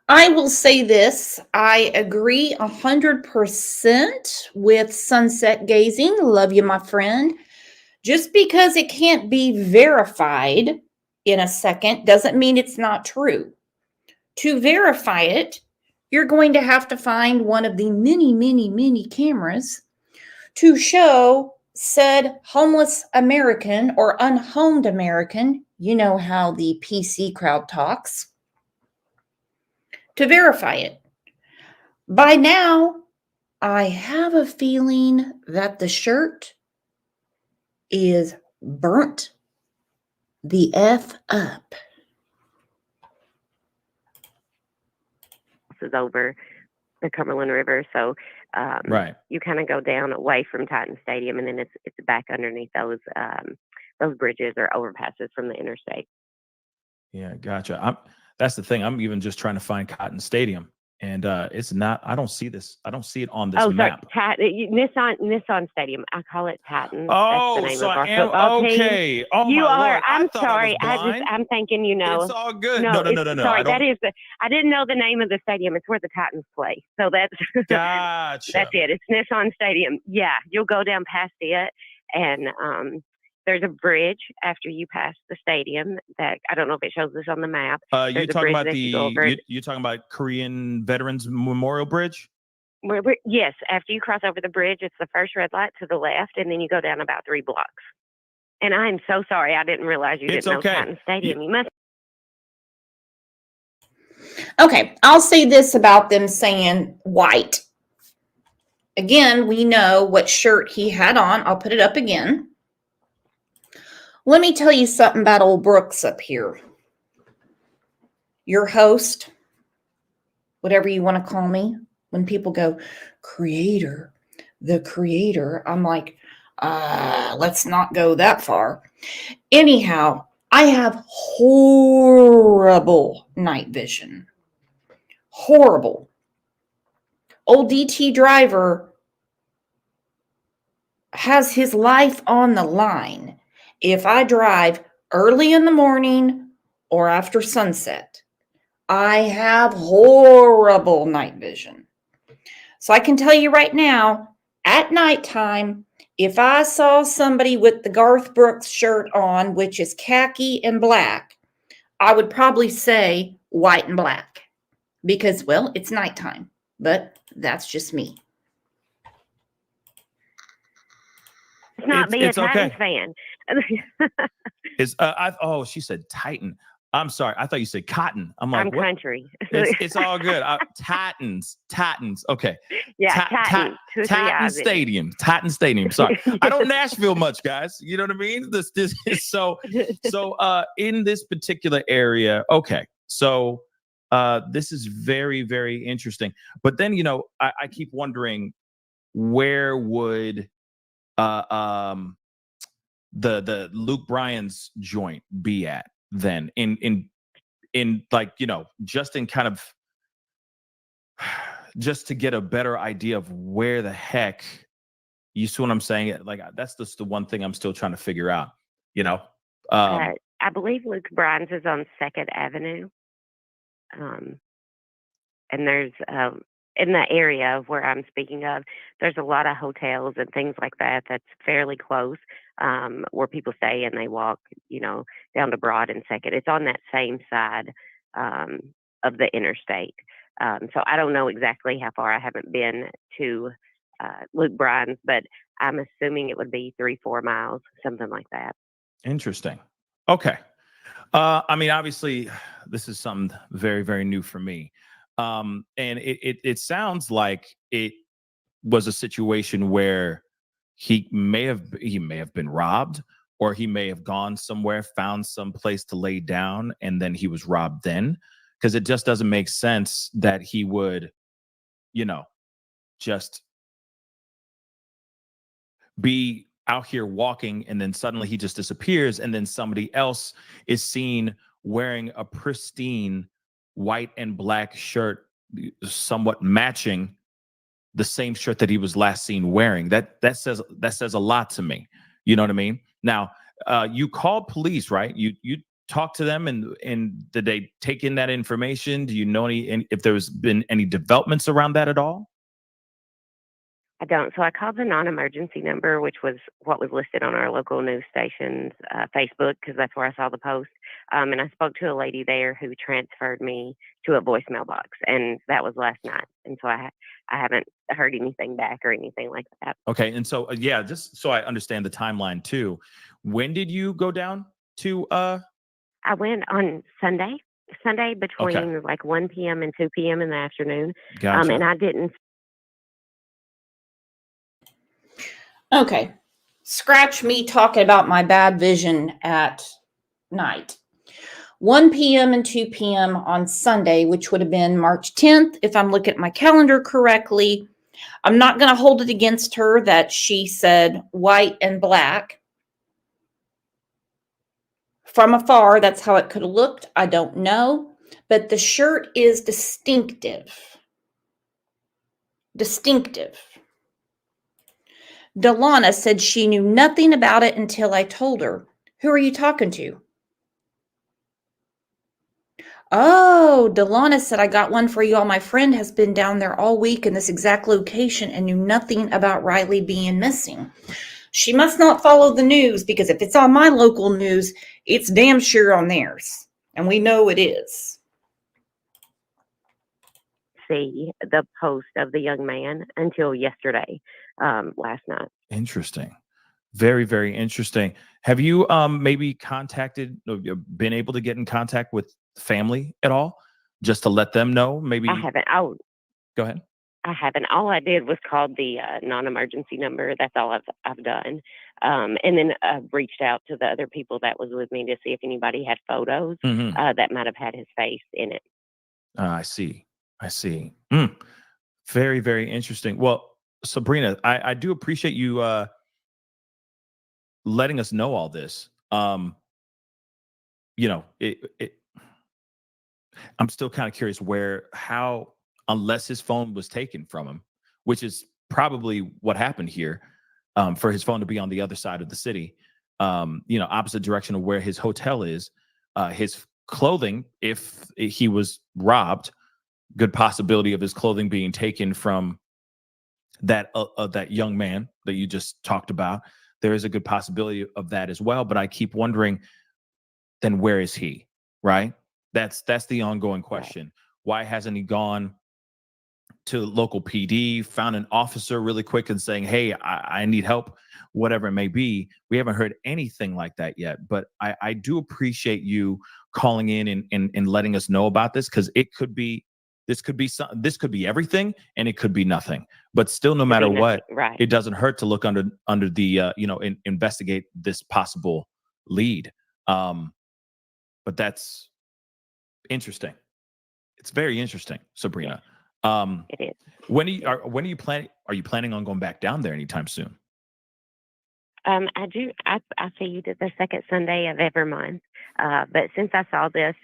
I will say this. I agree 100% with sunset gazing. Love you, my friend. Just because it can't be verified in a second doesn't mean it's not true. To verify it, you're going to have to find one of the many, many, many cameras to show said homeless American or unhomed American. You know how the PC crowd talks. To verify it. By now, I have a feeling that the shirt is burnt, the F up. This is over the Cumberland River, so Right. you kind of go down away from Titan Stadium, and then it's back underneath those bridges or overpasses from the interstate. Yeah, gotcha. That's the thing. I'm even just trying to find Cotton Stadium, and it's not. I don't see this. I don't see it on this Oh, sorry, map. Nissan Stadium. I call it Titans. That's Oh, the name so of I our am football team. okay. Oh You my are. Lord! I I'm thought I was sorry. blind. I'm thinking. It's all good. No, No. Sorry, I don't. I didn't know the name of the stadium. It's where the Titans play. So that's Gotcha. that's it. It's Nissan Stadium. Yeah, you'll go down past it, and there's a bridge after you pass the stadium that I don't know if it shows this on the map. You're talking about you're talking about Korean Veterans Memorial Bridge? yes, after you cross over the bridge, it's the first red light to the left, and then you go down about 3 blocks. And I'm so sorry, I didn't realize you It's didn't know okay. Titan Stadium. You must. Okay, I'll say this about them saying white. Again, we know what shirt he had on. I'll put it up again. Let me tell you something about old Brooks up here. Your host, whatever you want to call me, when people go, creator, the creator, I'm like, let's not go that far. Anyhow, I have horrible night vision. Horrible. Old DT driver has his life on the line. If I drive early in the morning or after sunset, I have horrible night vision. So I can tell you right now, at nighttime, if I saw somebody with the Garth Brooks shirt on, which is khaki and black, I would probably say white and black because, well, it's nighttime, but that's just me. It's not be a Titans fan. She said Titan. I'm sorry. I thought you said cotton. I'm like, I'm what? country. It's all good. Titans. Okay. Yeah, Titan. Titan Stadium. Titan Stadium. Sorry. I don't Nashville much, guys. You know what I mean? This is so in this particular area. Okay. So this is very, very interesting. But then, I keep wondering, where would the Luke Bryan's joint be at then in like, just in kind of just to get a better idea of where the heck, you see what I'm saying? Like, that's just the one thing I'm still trying to figure out, I believe Luke Bryan's is on 2nd Avenue. And there's in the area of where I'm speaking of, there's a lot of hotels and things like that that's fairly close, where people stay and they walk, down to Broad and 2nd. It's on that same side of the interstate. So I don't know exactly how far. I haven't been to Luke Bryan's, but I'm assuming it would be 3-4 miles, something like that. Interesting. Okay. I mean, obviously, this is something very, very new for me. And it sounds like it was a situation where he may have been robbed, or he may have gone somewhere, found some place to lay down, and then he was robbed then. Because it just doesn't make sense that he would, just be out here walking and then suddenly he just disappears, and then somebody else is seen wearing a pristine white and black shirt, somewhat matching the same shirt that he was last seen wearing. That says a lot to me. You know what I mean? Now, you called police, right? You talked to them, and did they take in that information? Do you know if there's been any developments around that at all? I don't. So I called the non-emergency number, which was what was listed on our local news station's Facebook, because that's where I saw the post. And I spoke to a lady there who transferred me to a voicemail box, and that was last night. And so I haven't heard anything back or anything like that. Okay. And so, just so I understand the timeline too, when did you go down to? I went on Sunday between like 1 p.m. and 2 p.m. in the afternoon. Gotcha. And I didn't. Okay. Scratch me talking about my bad vision at night. 1 p.m. and 2 p.m. on Sunday, which would have been March 10th, if I'm looking at my calendar correctly. I'm not going to hold it against her that she said white and black. From afar, that's how it could have looked. I don't know. But the shirt is distinctive. Distinctive. Delana said she knew nothing about it until I told her. Who are you talking to? Oh, Delana said, I got one for you all. My friend has been down there all week in this exact location and knew nothing about Riley being missing. She must not follow the news, because if it's on my local news, it's damn sure on theirs. And we know it is. See the post of the young man until yesterday, last night. Interesting. Very, very interesting. Have you maybe contacted, or been able to get in contact with family at all, just to let them know? Maybe. I haven't. Go ahead. I haven't. All I did was called the non-emergency number. That's all I've done. And then reached out to the other people that was with me to see if anybody had photos that might have had his face in it. I see. I see. Very, very interesting. Well, Sabrina, I do appreciate you letting us know all this. I'm still kind of curious how, unless his phone was taken from him, which is probably what happened here, for his phone to be on the other side of the city, opposite direction of where his hotel is, his clothing, if he was robbed, good possibility of his clothing being taken from that young man that you just talked about. There is a good possibility of that as well. But I keep wondering, then where is he? Right? That's the ongoing question. Why hasn't he gone to local PD, found an officer really quick and saying, hey, I need help, whatever it may be? We haven't heard anything like that yet. But I do appreciate you calling in and letting us know about this, because this could be everything, and it could be nothing. But still, no matter what, right, it doesn't hurt to look under the investigate this possible lead. But that's interesting. It's very interesting, Sabrina. It is. When are you planning? Are you planning on going back down there anytime soon? I do. I feed the second Sunday of every month. But since I saw this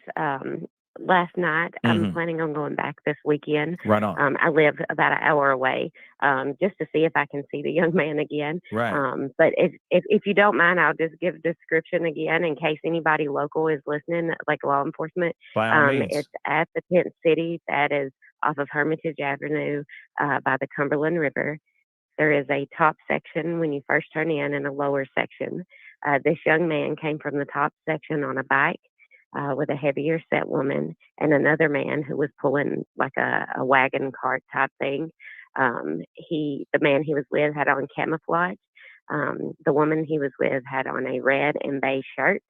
last night, I'm planning on going back this weekend. Right on. I live about an hour away, just to see if I can see the young man again. Right. But if you don't mind, I'll just give a description again in case anybody local is listening, like law enforcement. By all means. It's at the tent city that is off of Hermitage Avenue, by the Cumberland River. There is a top section when you first turn in, and a lower section. This young man came from the top section on a bike with a heavier set woman and another man who was pulling like a wagon cart type thing. The man he was with had on camouflage. The woman he was with had on a red and beige shirt.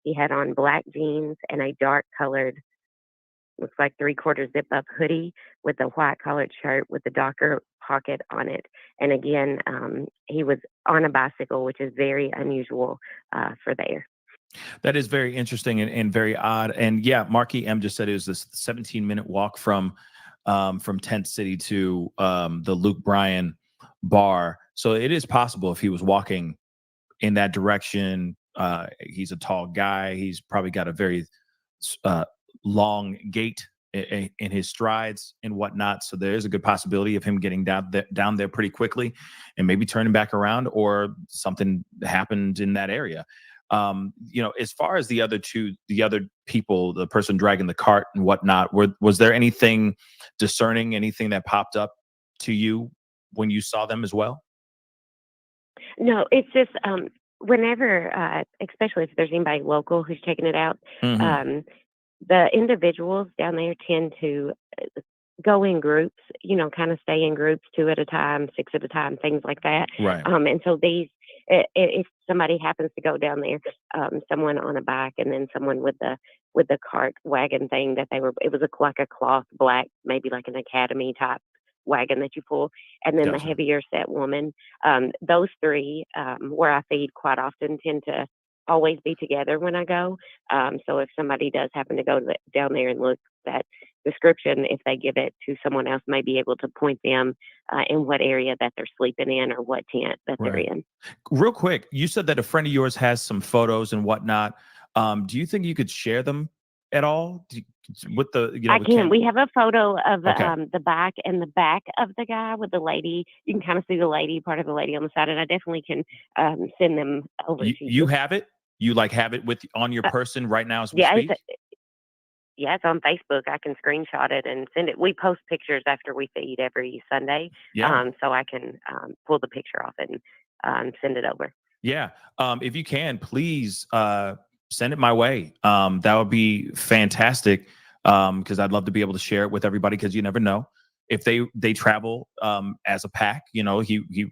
He had on black jeans and a dark colored, looks like 3/4 zip up hoodie with a white collared shirt with a darker pocket on it. And again, he was on a bicycle, which is very unusual for there. That is very interesting and very odd. And yeah, Marky M just said it was this 17-minute walk from Tent City to the Luke Bryan bar. So it is possible if he was walking in that direction. He's a tall guy. He's probably got a very long gait in his strides and whatnot. So there is a good possibility of him getting down there pretty quickly and maybe turning back around, or something happened in that area. As far as the other people, the person dragging the cart and whatnot, was there anything discerning, anything that popped up to you when you saw them as well? No, it's just whenever, especially if there's anybody local who's checking it out, the individuals down there tend to go in groups, kind of stay in groups, 2 at a time, 6 at a time, things like that. Right. And so if somebody happens to go down there, someone on a bike and then someone with the cart wagon thing it was like a cloth black, maybe like an academy type wagon that you pull, and then Gotcha. the heavier set woman. Those 3, where I feed quite often, tend to always be together when I go. So if somebody does happen to go down there and look that description, if they give it to someone else, may be able to point them in what area that they're sleeping in or what tent that they're Right. in. Real quick, you said that a friend of yours has some photos and whatnot. Do you think you could share them at all with the, I can. We have a photo of Okay. the bike and the back of the guy with the lady. You can kind of see the lady, part of the lady on the side, and I definitely can send them over to you. You have it? You like have it with on your person right now as we Yeah, speak? it's on Facebook. I can screenshot it and send it. We post pictures after we feed every Sunday, Yeah. so I can pull the picture off and send it over. Yeah. If you can, please send it my way. That would be fantastic. Because I'd love to be able to share it with everybody, because you never know if they travel as a pack. You know, he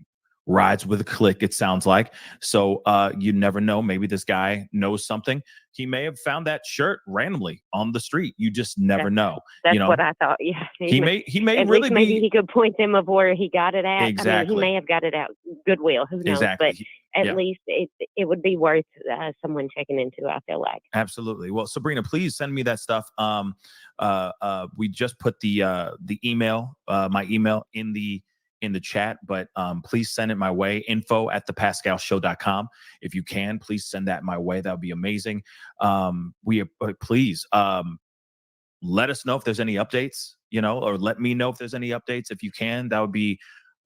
rides with a clique, it sounds like. So you never know. Maybe this guy knows something. He may have found that shirt randomly on the street. You just never know. That's You know, what I thought. Yeah, he may at really least maybe be he could point them of where he got it at. I mean, exactly. he may have got it out Goodwill. Who knows? Exactly. But at Yeah. least it would be worth someone checking into. I feel like. Absolutely. Well, Sabrina, please send me that stuff. We just put the email, my email in the chat, but please send it my way. info@thepascalshow.com. If you can, please send that my way. That would be amazing. Please let us know if there's any updates, or let me know if there's any updates. If you can, that would be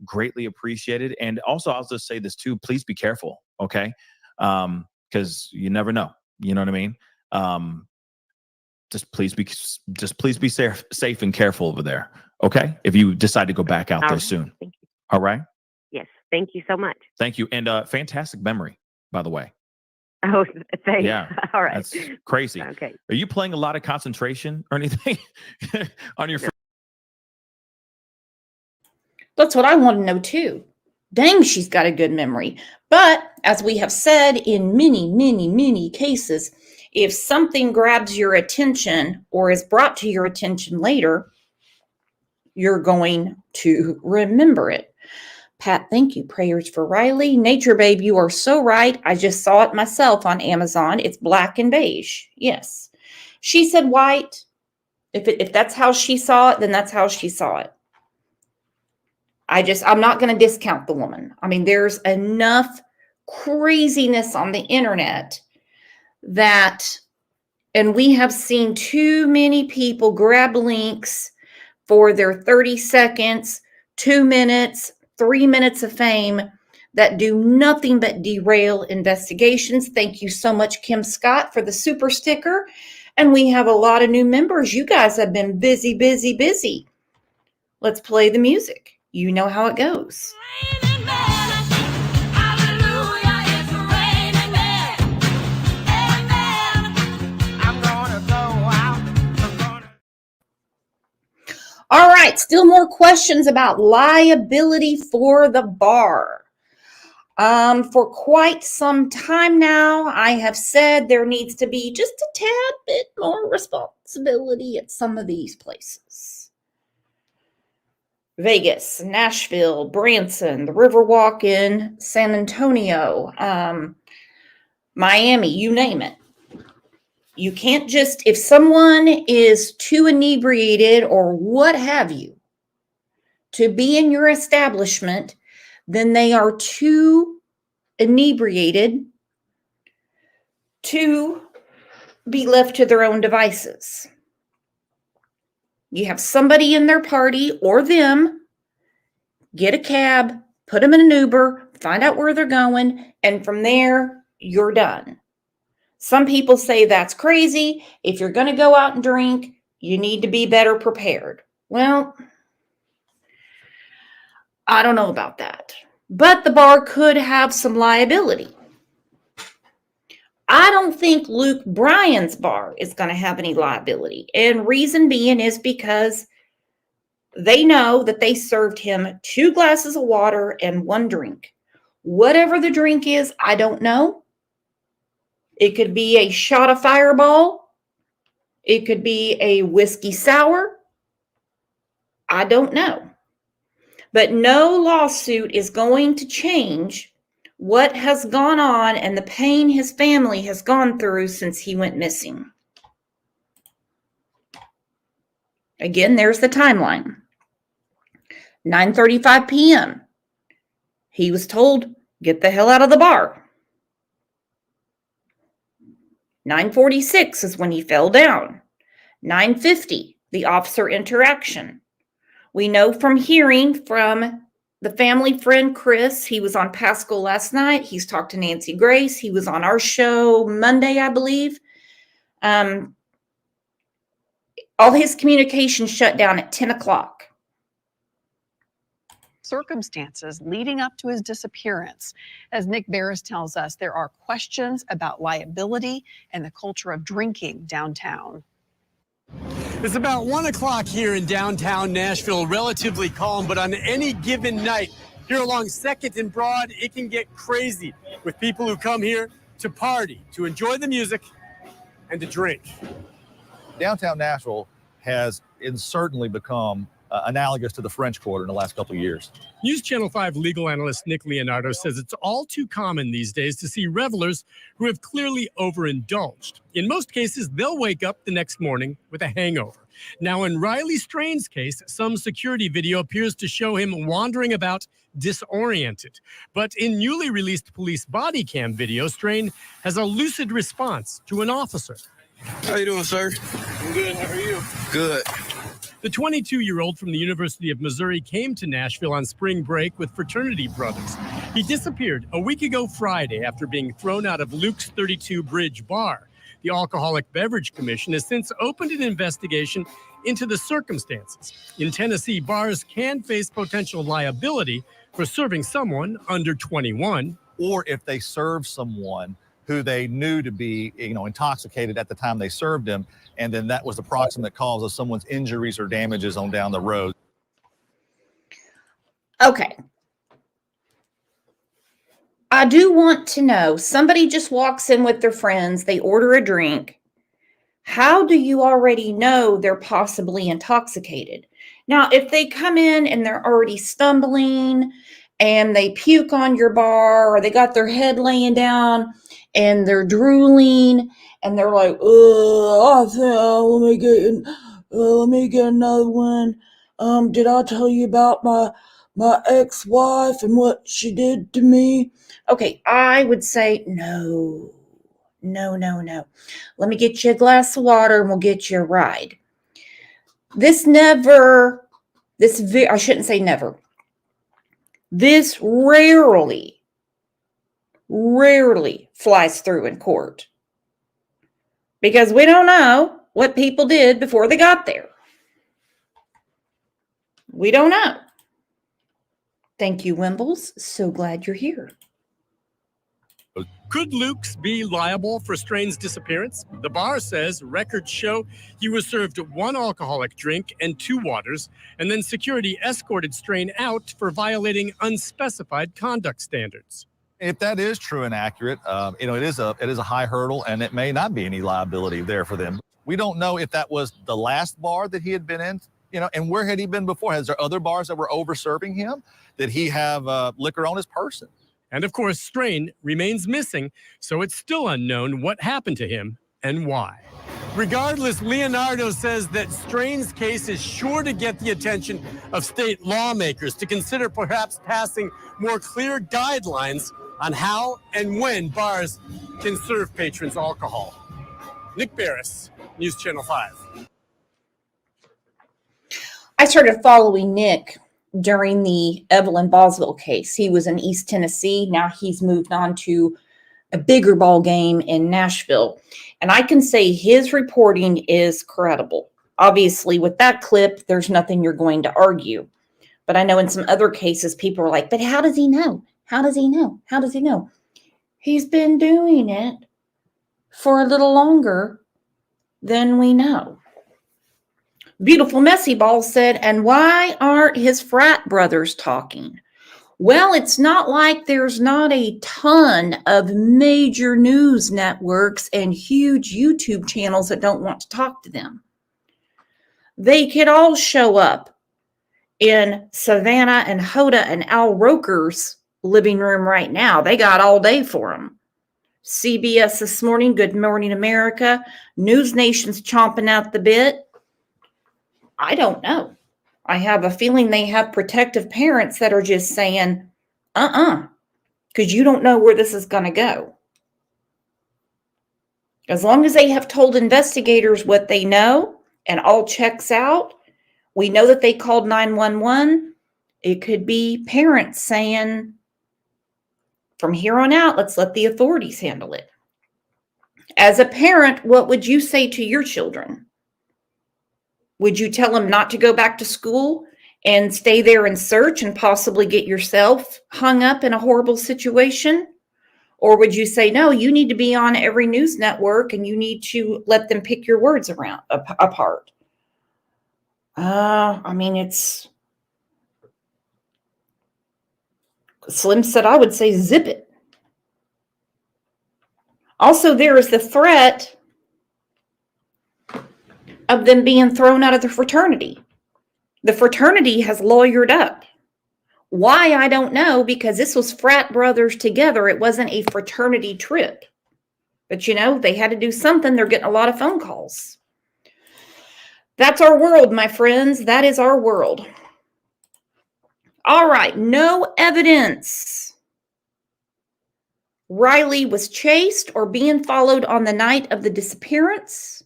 greatly appreciated. And also, I'll just say this too, please be careful. Okay. Because you never know. You know what I mean? Just please be safe and careful over there. Okay. If you decide to go back out All there right. soon. Thank you. All right. Yes. Thank you so much. Thank you. And fantastic memory, by the way. Oh, thanks. Yeah. All right. That's crazy. Okay. Are you playing a lot of concentration or anything on your? That's what I want to know too. Dang, she's got a good memory. But as we have said in many, many, many cases, if something grabs your attention or is brought to your attention later, you're going to remember it. Pat, thank you. Prayers for Riley. Nature Babe, you are so right. I just saw it myself on Amazon. It's black and beige. Yes. She said white. If that's how she saw it, then that's how she saw it. I'm not going to discount the woman. I mean, there's enough craziness on the internet and we have seen too many people grab links for their 30 seconds, 2 minutes, 3 minutes of fame that do nothing but derail investigations. Thank you so much, Kim Scott, for the super sticker. And we have a lot of new members. You guys have been busy, busy, busy. Let's play the music. You know how it goes. All right, still more questions about liability for the bar. For quite some time now, I have said there needs to be just a tad bit more responsibility at some of these places. Vegas, Nashville, Branson, the Riverwalk in San Antonio, Miami, you name it. You can't just, if someone is too inebriated or what have you to be in your establishment, then they are too inebriated to be left to their own devices. You have somebody in their party or them, get a cab, put them in an Uber, find out where they're going, and from there, you're done. Some people say that's crazy. If you're going to go out and drink, you need to be better prepared. Well, I don't know about that. But the bar could have some liability. I don't think Luke Bryan's bar is going to have any liability. And reason being is because they know that they served him 2 glasses of water and 1 drink. Whatever the drink is, I don't know. It could be a shot of Fireball. It could be a whiskey sour. I don't know. But no lawsuit is going to change what has gone on and the pain his family has gone through since he went missing. Again, there's the timeline. 9:35 p.m. He was told, get the hell out of the bar. 9:46 is when he fell down. 9:50, the officer interaction. We know from hearing from the family friend Chris, he was on Pascal last night. He's talked to Nancy Grace. He was on our show Monday, I believe. All his communication shut down at 10 o'clock. Circumstances leading up to his disappearance. As Nick Barris tells us, there are questions about liability and the culture of drinking downtown. It's about 1 o'clock here in downtown Nashville, relatively calm, but on any given night, here along 2nd and Broad, it can get crazy with people who come here to party, to enjoy the music, and to drink. Downtown Nashville has certainly become analogous to the French Quarter in the last couple of years. News Channel 5 legal analyst Nick Leonardo says it's all too common these days to see revelers who have clearly overindulged. In most cases, they'll wake up the next morning with a hangover. Now, in Riley Strain's case, some security video appears to show him wandering about disoriented. But in newly released police body cam video, Strain has a lucid response to an officer. How you doing, sir? I'm good. How are you? Good. The 22-year-old from the University of Missouri came to Nashville on spring break with fraternity brothers. He disappeared a week ago Friday after being thrown out of Luke's 32 Bridge Bar. The Alcoholic Beverage Commission has since opened an investigation into the circumstances. In Tennessee, bars can face potential liability for serving someone under 21. Or if they serve someone who they knew to be, intoxicated at the time they served him, and then that was the proximate cause of someone's injuries or damages on down the road. Okay. I do want to know, somebody just walks in with their friends, they order a drink. How do you already know they're possibly intoxicated? Now, if they come in and they're already stumbling and they puke on your bar, or they got their head laying down and they're drooling and they're like, let me get another one. Did I tell you about my ex-wife and what she did to me? Okay, I would say no. Let me get you a glass of water and we'll get you a ride. This rarely flies through in court, because we don't know what people did before they got there. We don't know. Thank you, Wimbles. So glad you're here. Could Luke's be liable for Strain's disappearance? The bar says records show he was served 1 alcoholic drink and 2 waters, and then security escorted Strain out for violating unspecified conduct standards. If that is true and accurate, it is a high hurdle, and it may not be any liability there for them. We don't know if that was the last bar that he had been in, and where had he been before? Has there other bars that were over-serving him? Did he have liquor on his person? And of course, Strain remains missing, so it's still unknown what happened to him and why. Regardless, Leonardo says that Strain's case is sure to get the attention of state lawmakers to consider perhaps passing more clear guidelines on how and when bars can serve patrons alcohol. Nick Barris, News Channel 5. I started following Nick during the Evelyn Boswell case. He was in East Tennessee. Now he's moved on to a bigger ball game in Nashville. And I can say his reporting is credible. Obviously, with that clip, there's nothing you're going to argue. But I know in some other cases, people are like, but how does he know? How does he know? How does he know? He's been doing it for a little longer than we know. Beautiful Messy Ball said, and why aren't his frat brothers talking? Well, it's not like there's not a ton of major news networks and huge YouTube channels that don't want to talk to them. They could all show up in Savannah and Hoda and Al Roker's living room right now. They got all day for them. CBS this morning, Good Morning America, News Nation's chomping out the bit. I don't know. I have a feeling they have protective parents that are just saying, because you don't know where this is going to go. As long as they have told investigators what they know and all checks out, we know that they called 911. It could be parents saying, from here on out, let's let the authorities handle it. As a parent, what would you say to your children? Would you tell them not to go back to school and stay there and search and possibly get yourself hung up in a horrible situation? Or would you say, no, you need to be on every news network and you need to let them pick your words apart? I mean, it's Slim said, I would say zip it. Also, there is the threat of them being thrown out of the fraternity. The fraternity has lawyered up. Why, I don't know, because this was frat brothers together. It wasn't a fraternity trip. But, they had to do something. They're getting a lot of phone calls. That's our world, my friends. That is our world. All right, no evidence Riley was chased or being followed on the night of the disappearance.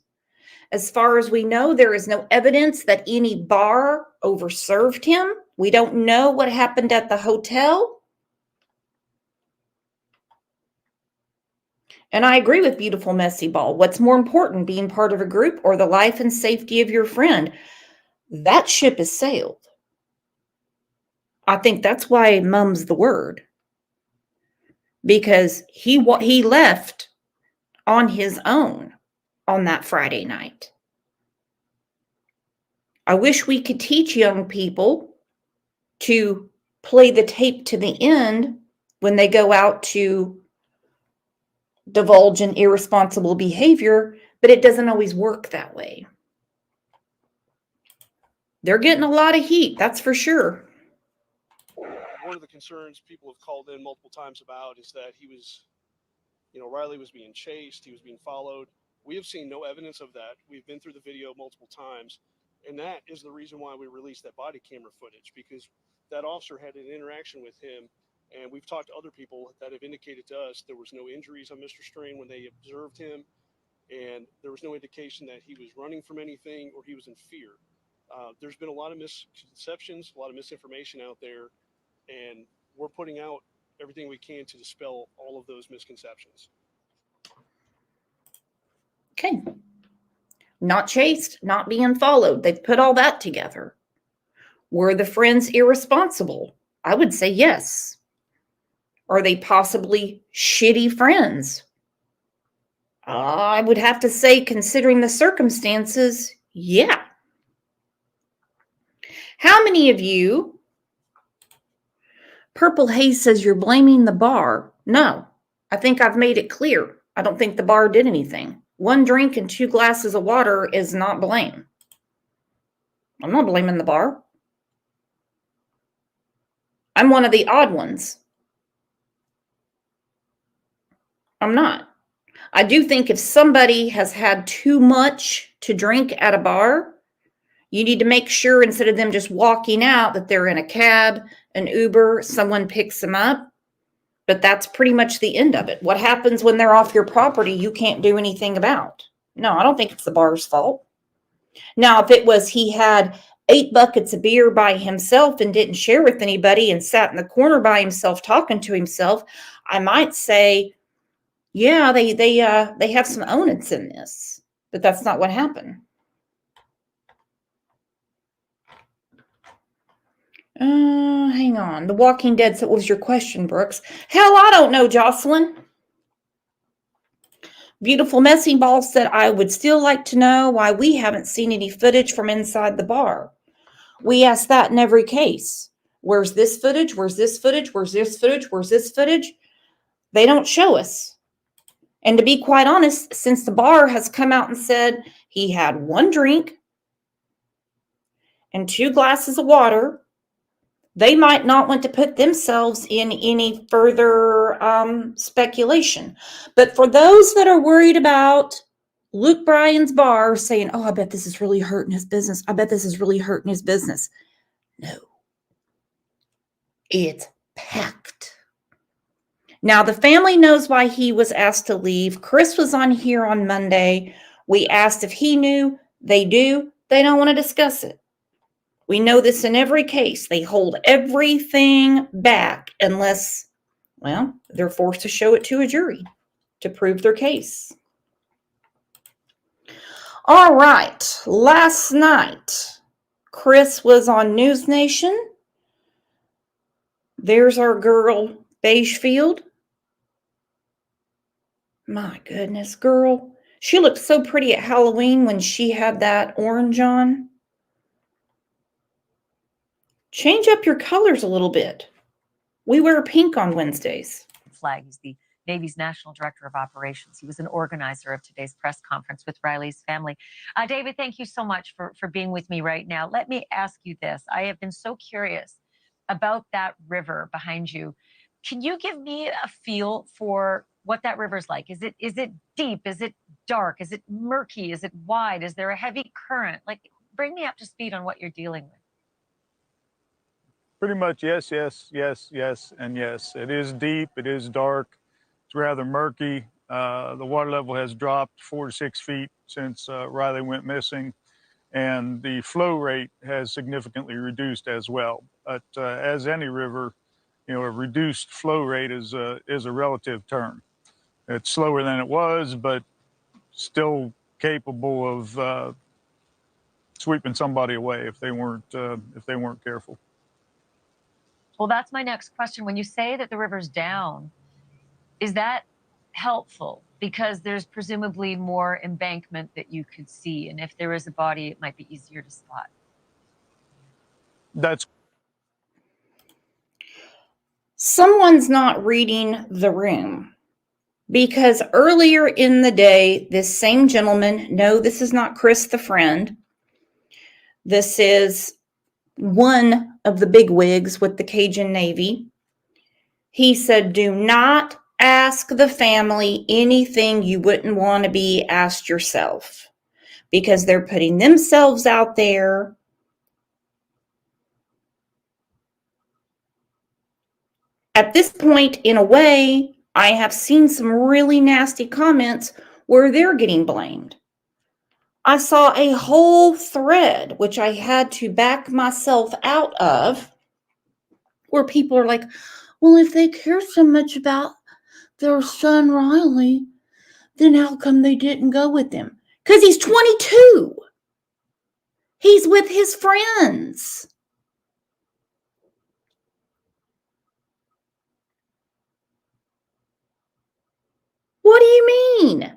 As far as we know, there is no evidence that any bar overserved him. We don't know what happened at the hotel. And I agree with Beautiful Messy Ball. What's more important, being part of a group or the life and safety of your friend? That ship has sailed. I think that's why mum's the word. Because he left on his own on that Friday night. I wish we could teach young people to play the tape to the end when they go out to divulge in irresponsible behavior, but it doesn't always work that way. They're getting a lot of heat, that's for sure. One of the concerns people have called in multiple times about is that he was, Riley was being chased, he was being followed. We have seen no evidence of that. We've been through the video multiple times, and that is the reason why we released that body camera footage, because that officer had an interaction with him, and we've talked to other people that have indicated to us there was no injuries on Mr. Strain when they observed him, and there was no indication that he was running from anything or he was in fear. There's been a lot of misconceptions, a lot of misinformation out there, and we're putting out everything we can to dispel all of those misconceptions. Okay. Not chased, not being followed. They've put all that together. Were the friends irresponsible? I would say yes. Are they possibly shitty friends? I would have to say, considering the circumstances, yeah. How many of you, Purple Haze says you're blaming the bar? No, I think I've made it clear. I don't think the bar did anything. 1 drink and 2 glasses of water is not blame. I'm not blaming the bar. I'm one of the odd ones. I'm not. I do think if somebody has had too much to drink at a bar, you need to make sure instead of them just walking out that they're in a cab, an Uber, someone picks them up. But that's pretty much the end of it. What happens when they're off your property, you can't do anything about. No, I don't think it's the bar's fault. Now, if it was he had 8 buckets of beer by himself and didn't share with anybody and sat in the corner by himself talking to himself, I might say, yeah, they have some onus in this. But that's not what happened. Hang on. The Walking Dead, so what was your question, Brooks? Hell, I don't know, Jocelyn. Beautiful Messy Ball said, I would still like to know why we haven't seen any footage from inside the bar. We ask that in every case. Where's this footage? Where's this footage? Where's this footage? Where's this footage? They don't show us. And to be quite honest, since the bar has come out and said he had 1 drink and 2 glasses of water, they might not want to put themselves in any further speculation. But for those that are worried about Luke Bryan's bar saying, oh, I bet this is really hurting his business. I bet this is really hurting his business. No. It's packed. Now, the family knows why he was asked to leave. Chris was on here on Monday. We asked if he knew. They do. They don't want to discuss it. We know this in every case. They hold everything back unless, well, they're forced to show it to a jury to prove their case. All right. Last night, Chris was on News Nation. There's our girl, Beigefield. My goodness, girl. She looked so pretty at Halloween when she had that orange on. Change up your colors a little bit. We wear pink on Wednesdays. Flag. He's the Navy's National Director of Operations. He was an organizer of today's press conference with Riley's family. David, thank you so much for being with me right now. Let me ask you this. I have been so curious about that river behind you. Can you give me a feel for what that river's like? Is it deep? Is it dark? Is it murky? Is it wide? Is there a heavy current? Like, bring me up to speed on what you're dealing with. Pretty much yes, and yes. It is deep, it is dark, it's rather murky. The water level has dropped 4 to 6 feet since Riley went missing, and the flow rate has significantly reduced as well. But as any river, a reduced flow rate is a relative term. It's slower than it was, but still capable of sweeping somebody away if they weren't careful. Well, that's my next question. When you say that the river's down, is that helpful? Because there's presumably more embankment that you could see. And if there is a body, it might be easier to spot. That's Someone's not reading the room. Because earlier in the day, this same gentleman, no, this is not Chris the friend. This is one of the big wigs with the Cajun Navy. He said, do not ask the family anything you wouldn't want to be asked yourself, because they're putting themselves out there. At this point, in a way, I have seen some really nasty comments where they're getting blamed. I saw a whole thread, which I had to back myself out of, where people are like, well, if they care so much about their son Riley, then how come they didn't go with him? Because he's 22. He's with his friends. What do you mean?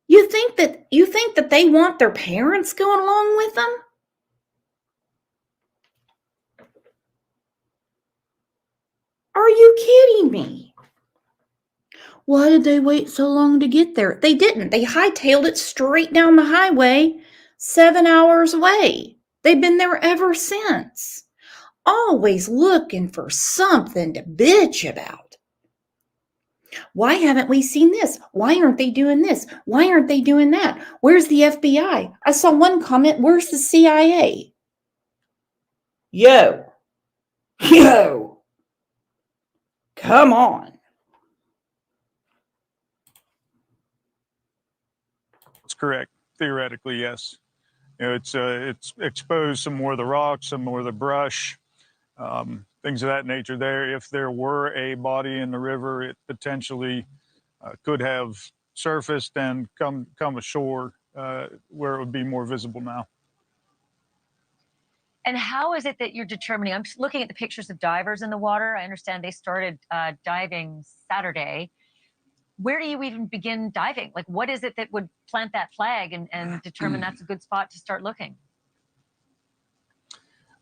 You think that they want their parents going along with them? Are you kidding me? Why did they wait so long to get there? They didn't. They hightailed it straight down the highway, 7 hours away. They've been there ever since. Always looking for something to bitch about. Why haven't we seen this? Why aren't they doing this? Why aren't they doing that? Where's the FBI? I saw one comment, where's the CIA? Yo. Come on. That's correct. Theoretically, yes. It's exposed some more of the rocks, some more of the brush, things of that nature there. If there were a body in the river, it potentially could have surfaced and come ashore where it would be more visible now. And how is it that you're determining? I'm just looking at the pictures of divers in the water. I understand they started diving Saturday. Where do you even begin diving? Like, what is it that would plant that flag and determine that's a good spot to start looking?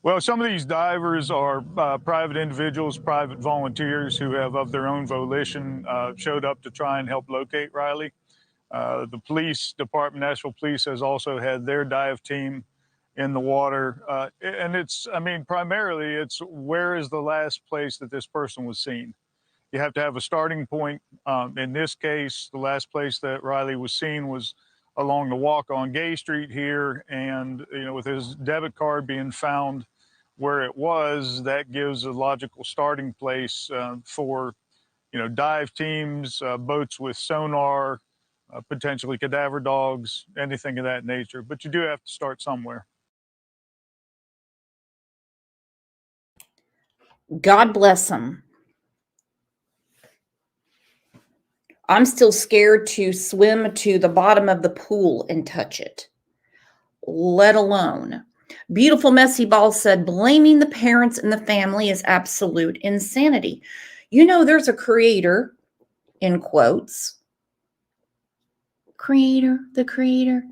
Well, some of these divers are private individuals, private volunteers who have, of their own volition, showed up to try and help locate Riley. The police department, Nashville Police, has also had their dive team in the water. And it's, I mean, primarily it's where is the last place that this person was seen? You have to have a starting point. In this case, the last place that Riley was seen was along the walk on Gay Street here. And, you know, with his debit card being found where it was, that gives a logical starting place for, you know, dive teams, boats with sonar, potentially cadaver dogs, anything of that nature. But you do have to start somewhere. God bless them. I'm still scared to swim to the bottom of the pool and touch it, let alone. Beautiful Messy Ball said, blaming the parents and the family is absolute insanity. You know, there's a creator, in quotes, the creator,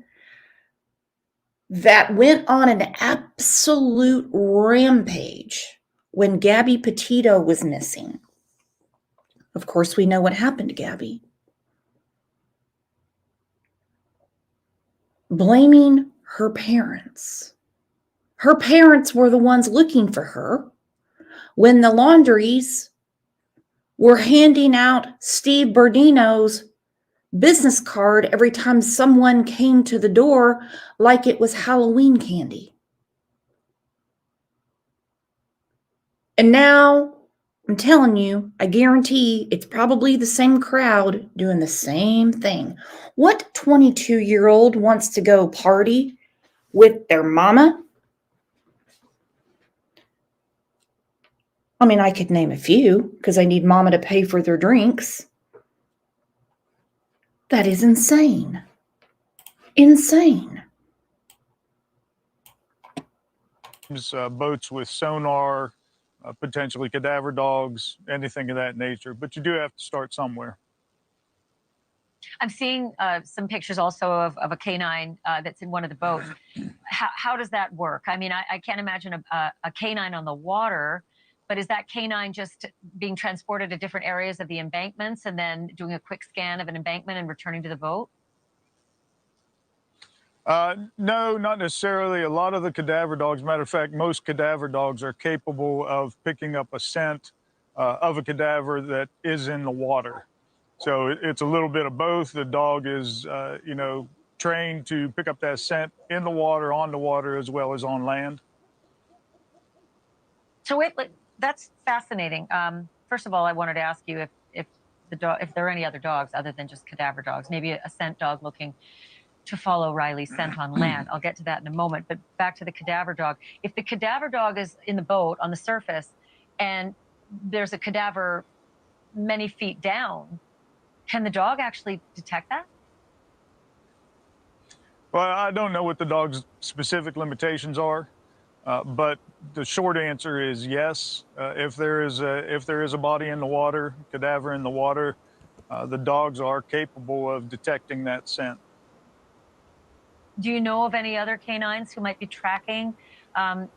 that went on an absolute rampage when Gabby Petito was missing. Of course, we know what happened to Gabby. Blaming her parents. Her parents were the ones looking for her when the laundries were handing out Steve Bernino's business card every time someone came to the door like it was Halloween candy. And now, I'm telling you, I guarantee it's probably the same crowd doing the same thing. What 22-year-old wants to go party with their mama? I mean, I could name a few because I need mama to pay for their drinks. That is insane. Insane. Boats with sonar, potentially cadaver dogs, anything of that nature. But you do have to start somewhere. I'm seeing some pictures also of a canine that's in one of the boats. How does that work? I mean, I can't imagine a canine on the water, but is that canine just being transported to different areas of the embankments and then doing a quick scan of an embankment and returning to the boat? No, not necessarily. A lot of the cadaver dogs, matter of fact, most cadaver dogs are capable of picking up a scent of a cadaver that is in the water. So it's a little bit of both. The dog is, you know, trained to pick up that scent in the water, on the water, as well as on land. So that's fascinating. First of all, I wanted to ask you if there are any other dogs other than just cadaver dogs, maybe a scent dog looking to follow Riley's scent on land. I'll get to that in a moment. But back to the cadaver dog. If the cadaver dog is in the boat on the surface and there's a cadaver many feet down, can the dog actually detect that? Well, I don't know what the dog's specific limitations are, but the short answer is yes. If there is a body in the water, cadaver in the water, the dogs are capable of detecting that scent. Do you know of any other canines who might be tracking?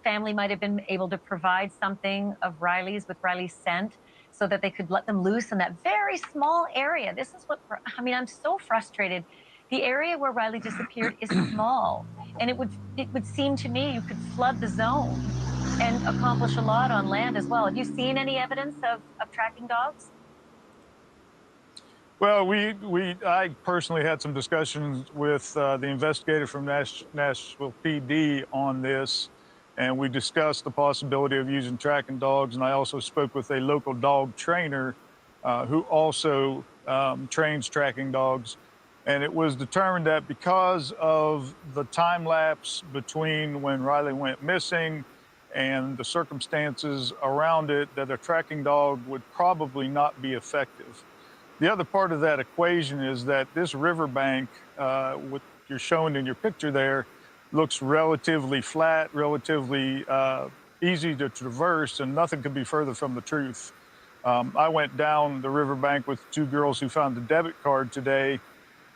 Family might have been able to provide something of Riley's with Riley's scent so that they could let them loose in that very small area. This is what, I mean, I'm so frustrated. The area where Riley disappeared is small, and it would seem to me you could flood the zone and accomplish a lot on land as well. Have you seen any evidence of tracking dogs? Well, I personally had some discussions with the investigator from Nashville PD on this, and we discussed the possibility of using tracking dogs. And I also spoke with a local dog trainer who also trains tracking dogs. And it was determined that because of the time lapse between when Riley went missing and the circumstances around it, that a tracking dog would probably not be effective. The other part of that equation is that this riverbank, what you're showing in your picture there, looks relatively flat, relatively easy to traverse, and nothing could be further from the truth. I went down the riverbank with two girls who found the debit card today,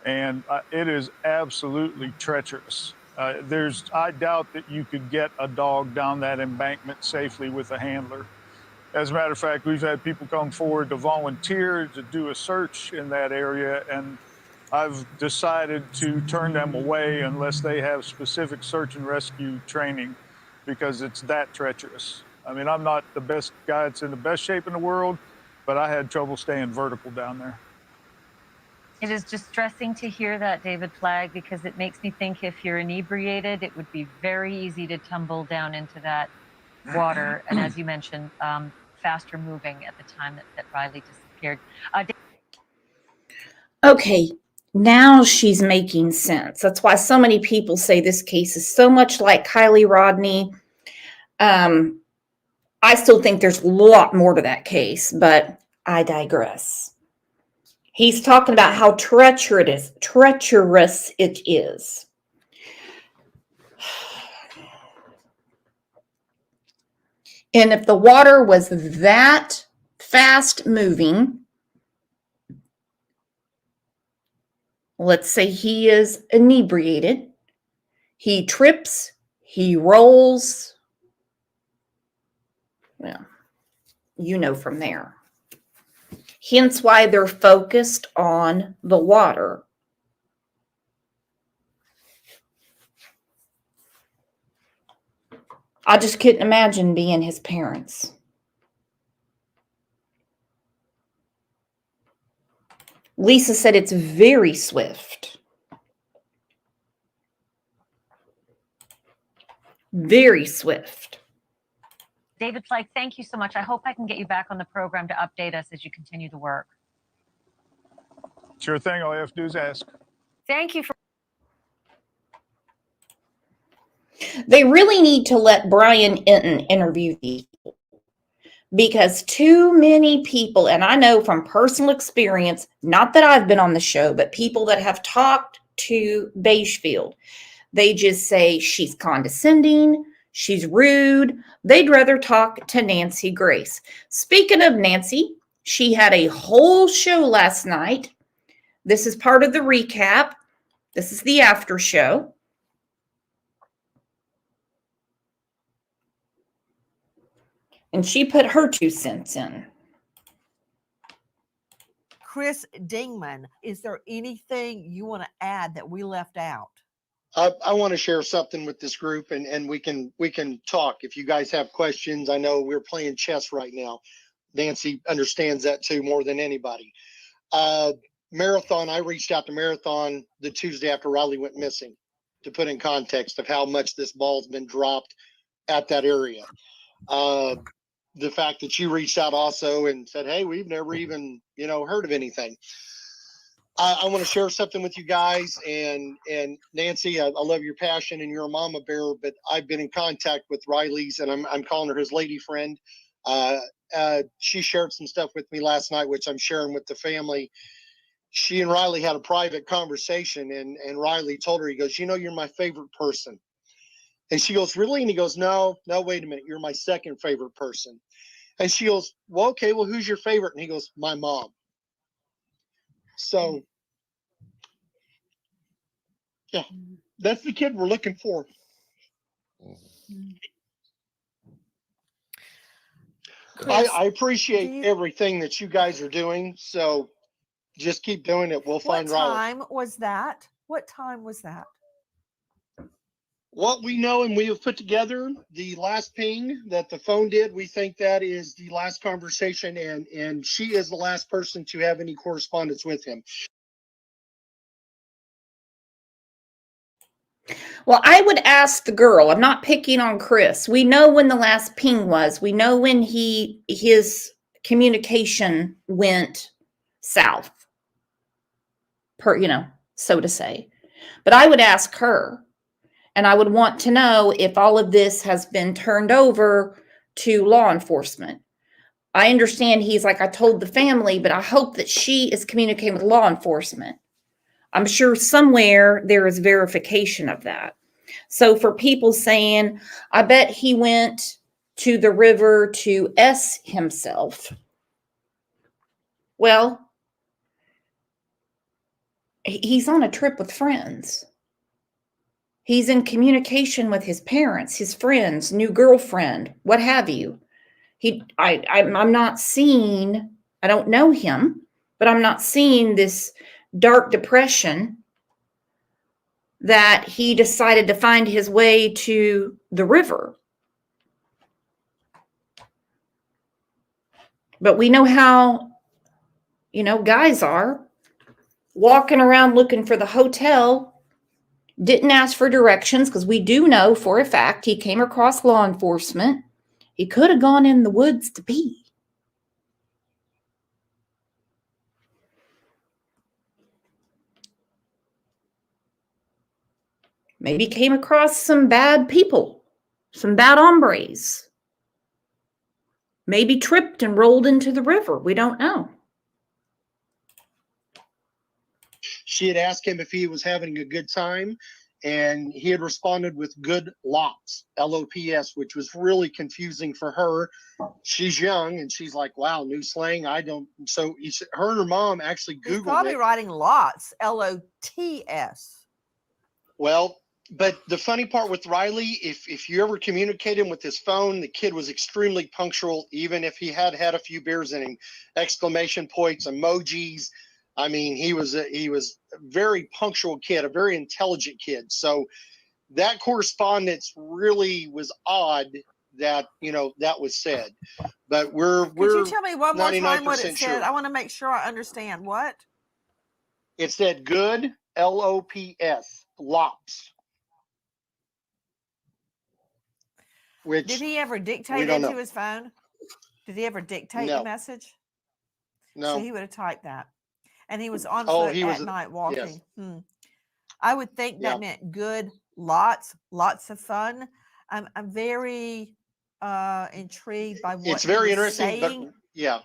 and it is absolutely treacherous. I doubt that you could get a dog down that embankment safely with a handler. As a matter of fact, we've had people come forward to volunteer to do a search in that area, and I've decided to turn them away unless they have specific search and rescue training, because it's that treacherous. I mean, I'm not the best guy that's in the best shape in the world, but I had trouble staying vertical down there. It is distressing to hear that, David Flagg, because it makes me think if you're inebriated, it would be very easy to tumble down into that water. And as you mentioned, faster moving at the time that Riley disappeared. Okay, now she's making sense. That's why so many people say this case is so much like Kylie Rodney. I still think there's a lot more to that case, but I digress. He's talking about how treacherous it is. And if the water was that fast moving, let's say he is inebriated, he trips, he rolls, well, you know from there. Hence why they're focused on the water. I just couldn't imagine being his parents. Lisa said it's very swift. Very swift. David Flagg, thank you so much. I hope I can get you back on the program to update us as you continue the work. Sure thing. All you have to do is ask. Thank you for. They really need to let Brian Enton interview these people, because too many people, and I know from personal experience, not that I've been on the show, but people that have talked to Beigefield, they just say she's condescending, she's rude. They'd rather talk to Nancy Grace. Speaking of Nancy, she had a whole show last night. This is part of the recap. This is the after show. And she put her 2 cents in. Chris Dingman, is there anything you want to add that we left out? I want to share something with this group, and we can talk if you guys have questions. I know we're playing chess right now. Nancy understands that too more than anybody. Marathon, I reached out to Marathon the Tuesday after Riley went missing to put in context of how much this ball's been dropped at that area. The fact that you reached out also and said, hey, we've never even, heard of anything. I want to share something with you guys, and Nancy, I love your passion and you're a mama bear, but I've been in contact with Riley's, and I'm calling her his lady friend. She shared some stuff with me last night, which I'm sharing with the family. She and Riley had a private conversation, and Riley told her, he goes, you're my favorite person. And she goes, really? And he goes, no, wait a minute. You're my second favorite person. And she goes, well, okay, well, who's your favorite? And he goes, my mom. So, yeah, that's the kid we're looking for. I appreciate everything that you guys are doing. So just keep doing it. We'll find Riley. What time was that? What time was that? What we know and we have put together, the last ping that the phone did, we think that is the last conversation, and she is the last person to have any correspondence with him. Well, I would ask the girl. I'm not picking on Chris. We know when the last ping was. We know when his communication went south, so to say. But I would ask her. And I would want to know if all of this has been turned over to law enforcement. I understand he's like, I told the family, but I hope that she is communicating with law enforcement. I'm sure somewhere there is verification of that. So for people saying, I bet he went to the river to S himself. Well, he's on a trip with friends. He's in communication with his parents, his friends, new girlfriend, what have you. I'm not seeing, I don't know him, but I'm not seeing this dark depression that he decided to find his way to the river. But we know how, guys are walking around looking for the hotel, didn't ask for directions, because we do know for a fact he came across law enforcement. He could have gone in the woods to pee. Maybe came across some bad people, some bad hombres. Maybe tripped and rolled into the river. We don't know. She had asked him if he was having a good time, and he had responded with good lots, L-O-P-S, which was really confusing for her. She's young, and she's like, wow, new slang. I don't. So her and her mom actually Googled He's probably it. writing lots, L-O-T-S. Well, but the funny part with Riley, if you ever communicate him with his phone, the kid was extremely punctual, even if he had a few beers in him. Exclamation points, emojis. I mean, he was a very punctual kid, a very intelligent kid. So that correspondence really was odd that that was said. But Could you tell me one more time what it said? Sure. I want to make sure I understand. What? It said good, L-O-P-S, lops. Which did he ever dictate into his phone? Did he ever dictate the message? No. So he would have typed that. And he was on foot at night walking. Yes. I would think that meant good, lots of fun. I'm very intrigued by what it's very he was interesting, saying. but yeah.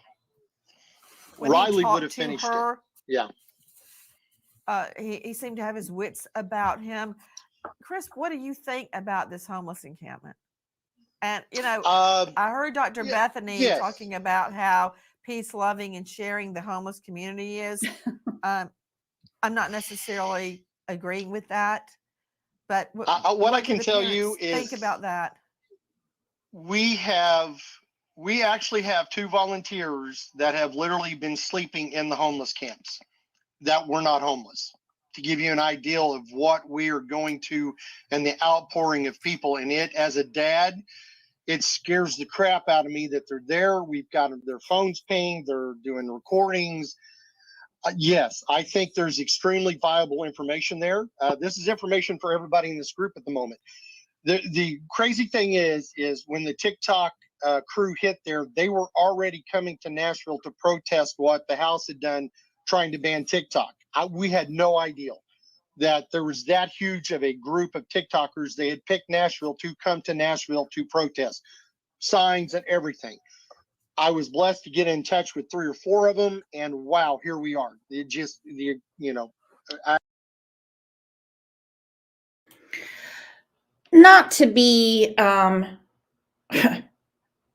When Riley would have finished her, it. Yeah. He seemed to have his wits about him. Chris, what do you think about this homeless encampment? And, I heard Dr. Bethany talking about how peace-loving and sharing the homeless community is. I'm not necessarily agreeing with that, but what I can tell you is think about that. We actually have 2 volunteers that have literally been sleeping in the homeless camps that were not homeless, to give you an idea of what we are going to and the outpouring of people. And it, as a dad, it scares the crap out of me that they're there. We've got their phones pinged. They're doing recordings. Yes, I think there's extremely viable information there. This is information for everybody in this group at the moment. The crazy thing is when the TikTok crew hit there, they were already coming to Nashville to protest what the House had done, trying to ban TikTok. We had no idea that there was that huge of a group of TikTokers. They had picked Nashville to come to Nashville to protest, signs and everything. I was blessed to get in touch with 3 or 4 of them, and wow, here we are. It just, not to be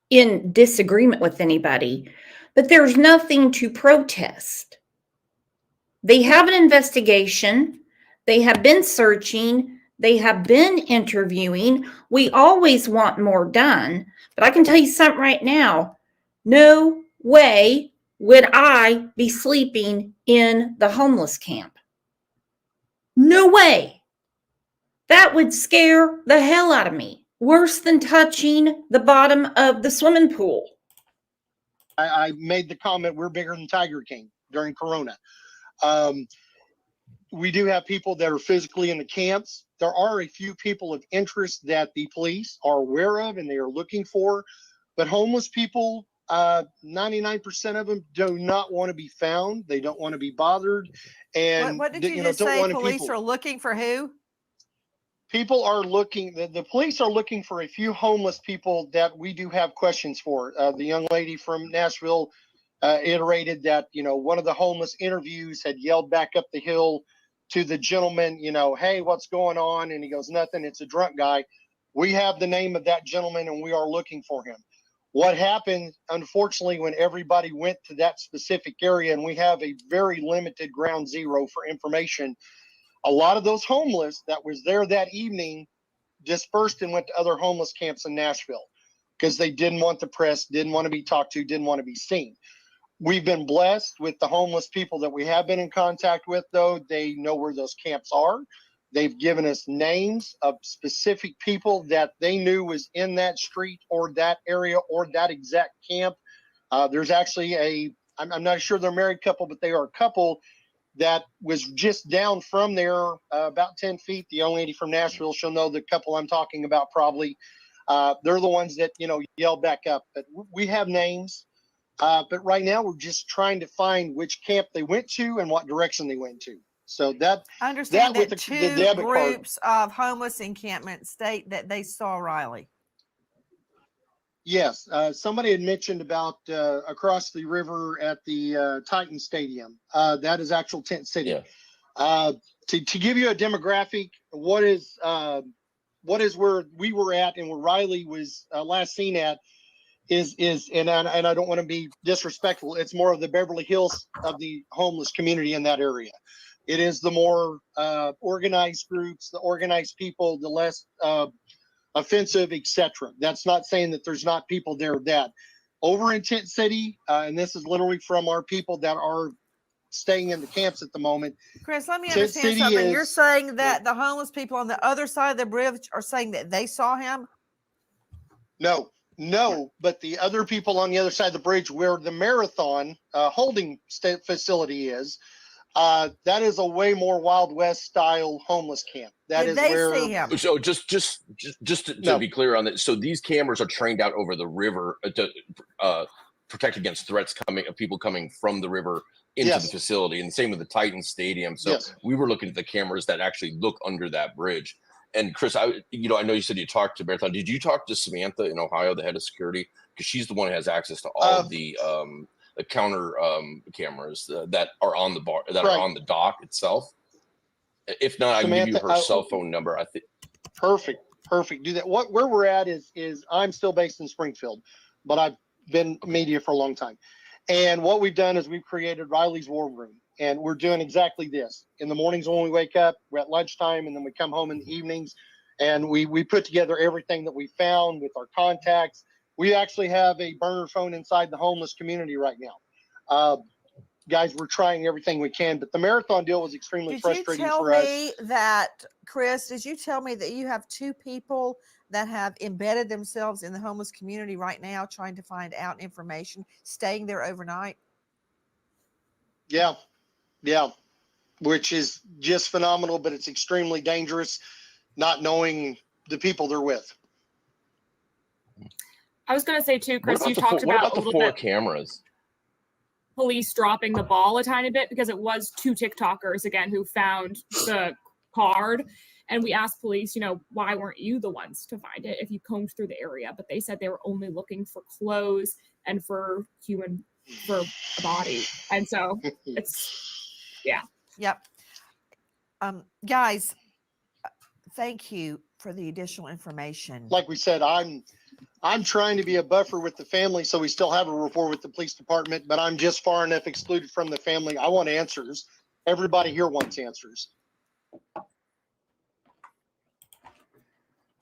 in disagreement with anybody, but there's nothing to protest. They have an investigation. They have been searching. They have been interviewing. We always want more done, but I can tell you something right now. No way would I be sleeping in the homeless camp. No way. That would scare the hell out of me. Worse than touching the bottom of the swimming pool. I made the comment, we're bigger than Tiger King during Corona. We do have people that are physically in the camps. There are a few people of interest that the police are aware of and they are looking for. But homeless people, 99% of them do not want to be found. They don't want to be bothered. And what did you just say? Police are looking for who? People are looking, the police are looking for a few homeless people that we do have questions for. The young lady from Nashville iterated that, one of the homeless interviews had yelled back up the hill to the gentleman, hey, what's going on? And he goes, nothing, it's a drunk guy. We have the name of that gentleman and we are looking for him. What happened, unfortunately, when everybody went to that specific area, and we have a very limited ground zero for information, a lot of those homeless that was there that evening dispersed and went to other homeless camps in Nashville because they didn't want the press, didn't want to be talked to, didn't want to be seen. We've been blessed with the homeless people that we have been in contact with, though. They know where those camps are. They've given us names of specific people that they knew was in that street or that area or that exact camp. There's actually I'm not sure they're a married couple, but they are a couple that was just down from there about 10 feet. The young lady from Nashville, she'll know the couple I'm talking about probably. They're the ones that, yelled back up. But we have names. But right now we're just trying to find which camp they went to and what direction they went to. So I understand that with two the debit groups card. of homeless encampments state that they saw Riley. Yes, somebody had mentioned about across the river at the Titan Stadium. That is actual Tent City. Yeah. To give you a demographic, what is where we were at and where Riley was last seen at is and I don't want to be disrespectful. It's more of the Beverly Hills of the homeless community in that area. It is the more organized groups, the organized people, the less offensive, etc. That's not saying that there's not people there that over in Tent City, and this is literally from our people that are staying in the camps at the moment. Chris, let me Tent understand City something. You're is- saying that the homeless people on the other side of the bridge are saying that they saw him? No, but the other people on the other side of the bridge where the marathon holding facility is, that is a way more Wild West style homeless camp. That Did is they where see him? So just to be clear on that, so these cameras are trained out over the river to protect against threats of people coming from the river into the facility, and the same with the Titan Stadium. So we were looking at the cameras that actually look under that bridge. And Chris, I know you said you talked to Marathon. Did you talk to Samantha in Ohio, the head of security? Because she's the one who has access to all of the counter cameras that are on the bar, that are on the dock itself. If not, I can give you her cell phone number. I think. Perfect. Do that. Where we're at is I'm still based in Springfield, but I've been media for a long time. And what we've done is we've created Riley's War Room, and we're doing exactly this. In the mornings when we wake up, we're at lunchtime, and then we come home in the evenings, and we put together everything that we found with our contacts. We actually have a burner phone inside the homeless community right now. Guys, we're trying everything we can, but the marathon deal was extremely frustrating for us. Chris, did you tell me that you have two people that have embedded themselves in the homeless community right now, trying to find out information, staying there overnight? Yeah, which is just phenomenal, but it's extremely dangerous not knowing the people they're with. I was going to say too, Chris, you talked What about about a the little 4 bit cameras? police dropping the ball a tiny bit, because it was 2 TikTokers again who found the card. And we asked police, why weren't you the ones to find it if you combed through the area? But they said they were only looking for clothes and for a body. And so Yep. Guys, thank you for the additional information. Like we said, I'm trying to be a buffer with the family, so we still have a rapport with the police department, but I'm just far enough excluded from the family. I want answers. Everybody here wants answers.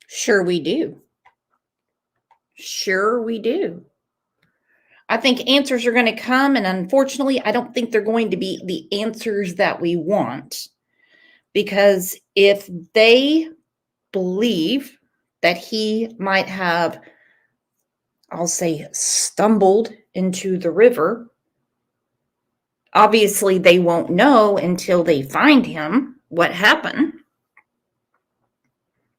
Sure we do. I think answers are going to come, and unfortunately, I don't think they're going to be the answers that we want. Because if they believe that he might have, I'll say, stumbled into the river, obviously they won't know until they find him what happened.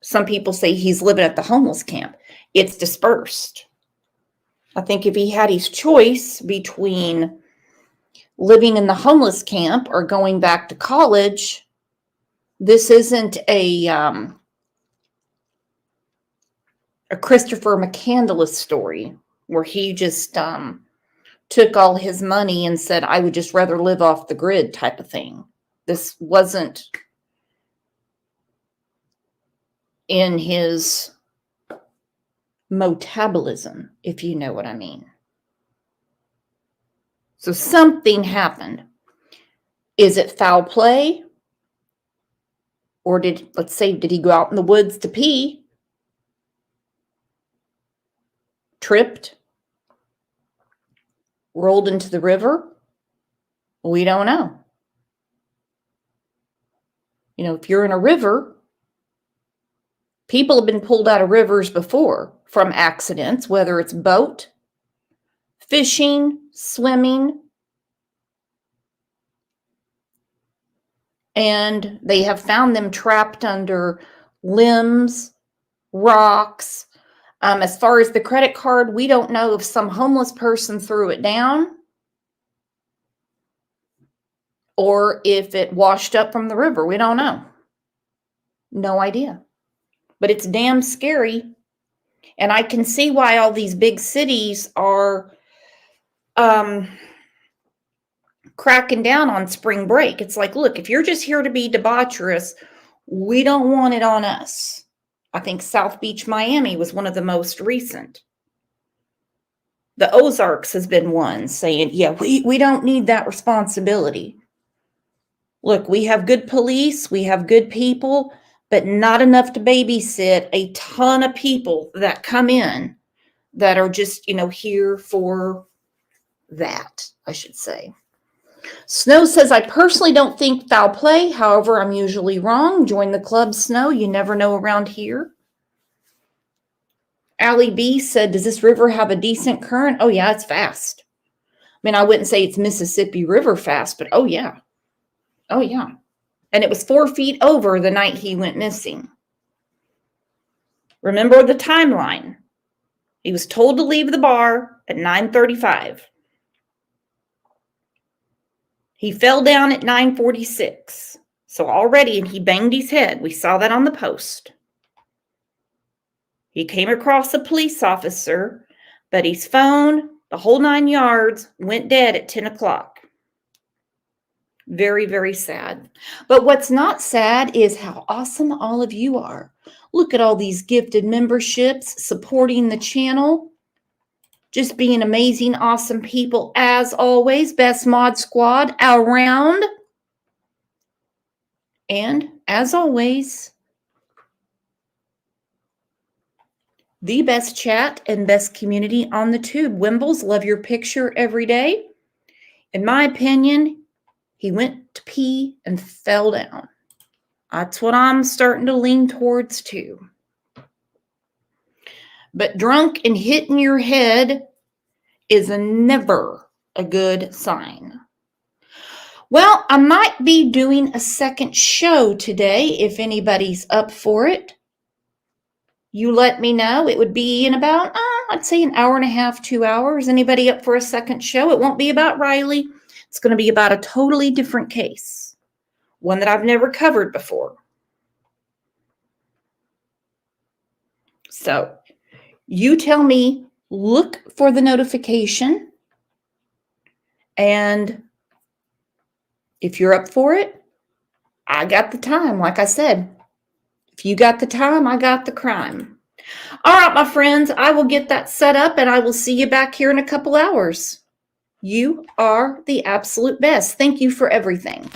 Some people say he's living at the homeless camp. It's dispersed. I think if he had his choice between living in the homeless camp or going back to college, this isn't a Christopher McCandless story where he just took all his money and said, I would just rather live off the grid type of thing. This wasn't in his metabolism, if you know what I mean. So something happened. Is it foul play? Or did he go out in the woods to pee? Tripped? rolled into the river? We don't know. You know, if you're in a river, people have been pulled out of rivers before from accidents, whether it's boat, fishing, swimming, and they have found them trapped under limbs, rocks. As far as the credit card, we don't know if some homeless person threw it down or if it washed up from the river. We don't know. No idea. But it's damn scary. And I can see why all these big cities are cracking down on spring break. It's like, look, if you're just here to be debaucherous, we don't want it on us. I think South Beach, Miami was one of the most recent. The Ozarks has been one saying, yeah, we don't need that responsibility. Look, we have good police, we have good people, but not enough to babysit a ton of people that come in that are just, you know, here for that, I should say. Snow says, I personally don't think foul play. However, I'm usually wrong. Join the club, Snow. You never know around here. Allie B said, does this river have a decent current? Oh, yeah, it's fast. I mean, I wouldn't say it's Mississippi River fast, but oh, yeah. Oh, yeah. And it was 4 feet over the night he went missing. Remember the timeline. He was told to leave the bar at 9:35. He fell down at 9:46. So already, and he banged his head. We saw that on the post. He came across a police officer, but his phone, the whole 9 yards, went dead at 10 o'clock. Very, very sad. But what's not sad is how awesome all of you are. Look at all these gifted memberships supporting the channel. Just being amazing, awesome people as always. Best mod squad around. And as always, the best chat and best community on the tube. Wimbles, love your picture every day. In my opinion, he went to pee and fell down. That's what I'm starting to lean towards too. But drunk and hitting your head is never a good sign. Well, I might be doing a second show today if anybody's up for it. You let me know. It would be in about, I'd say an hour and a half, 2 hours. Anybody up for a second show? It won't be about Riley. It's going to be about a totally different case. One that I've never covered before. So you tell me, look for the notification. And if you're up for it, I got the time. Like I said, if you got the time, I got the crime. All right, my friends, I will get that set up and I will see you back here in a couple hours. You are the absolute best. Thank you for everything.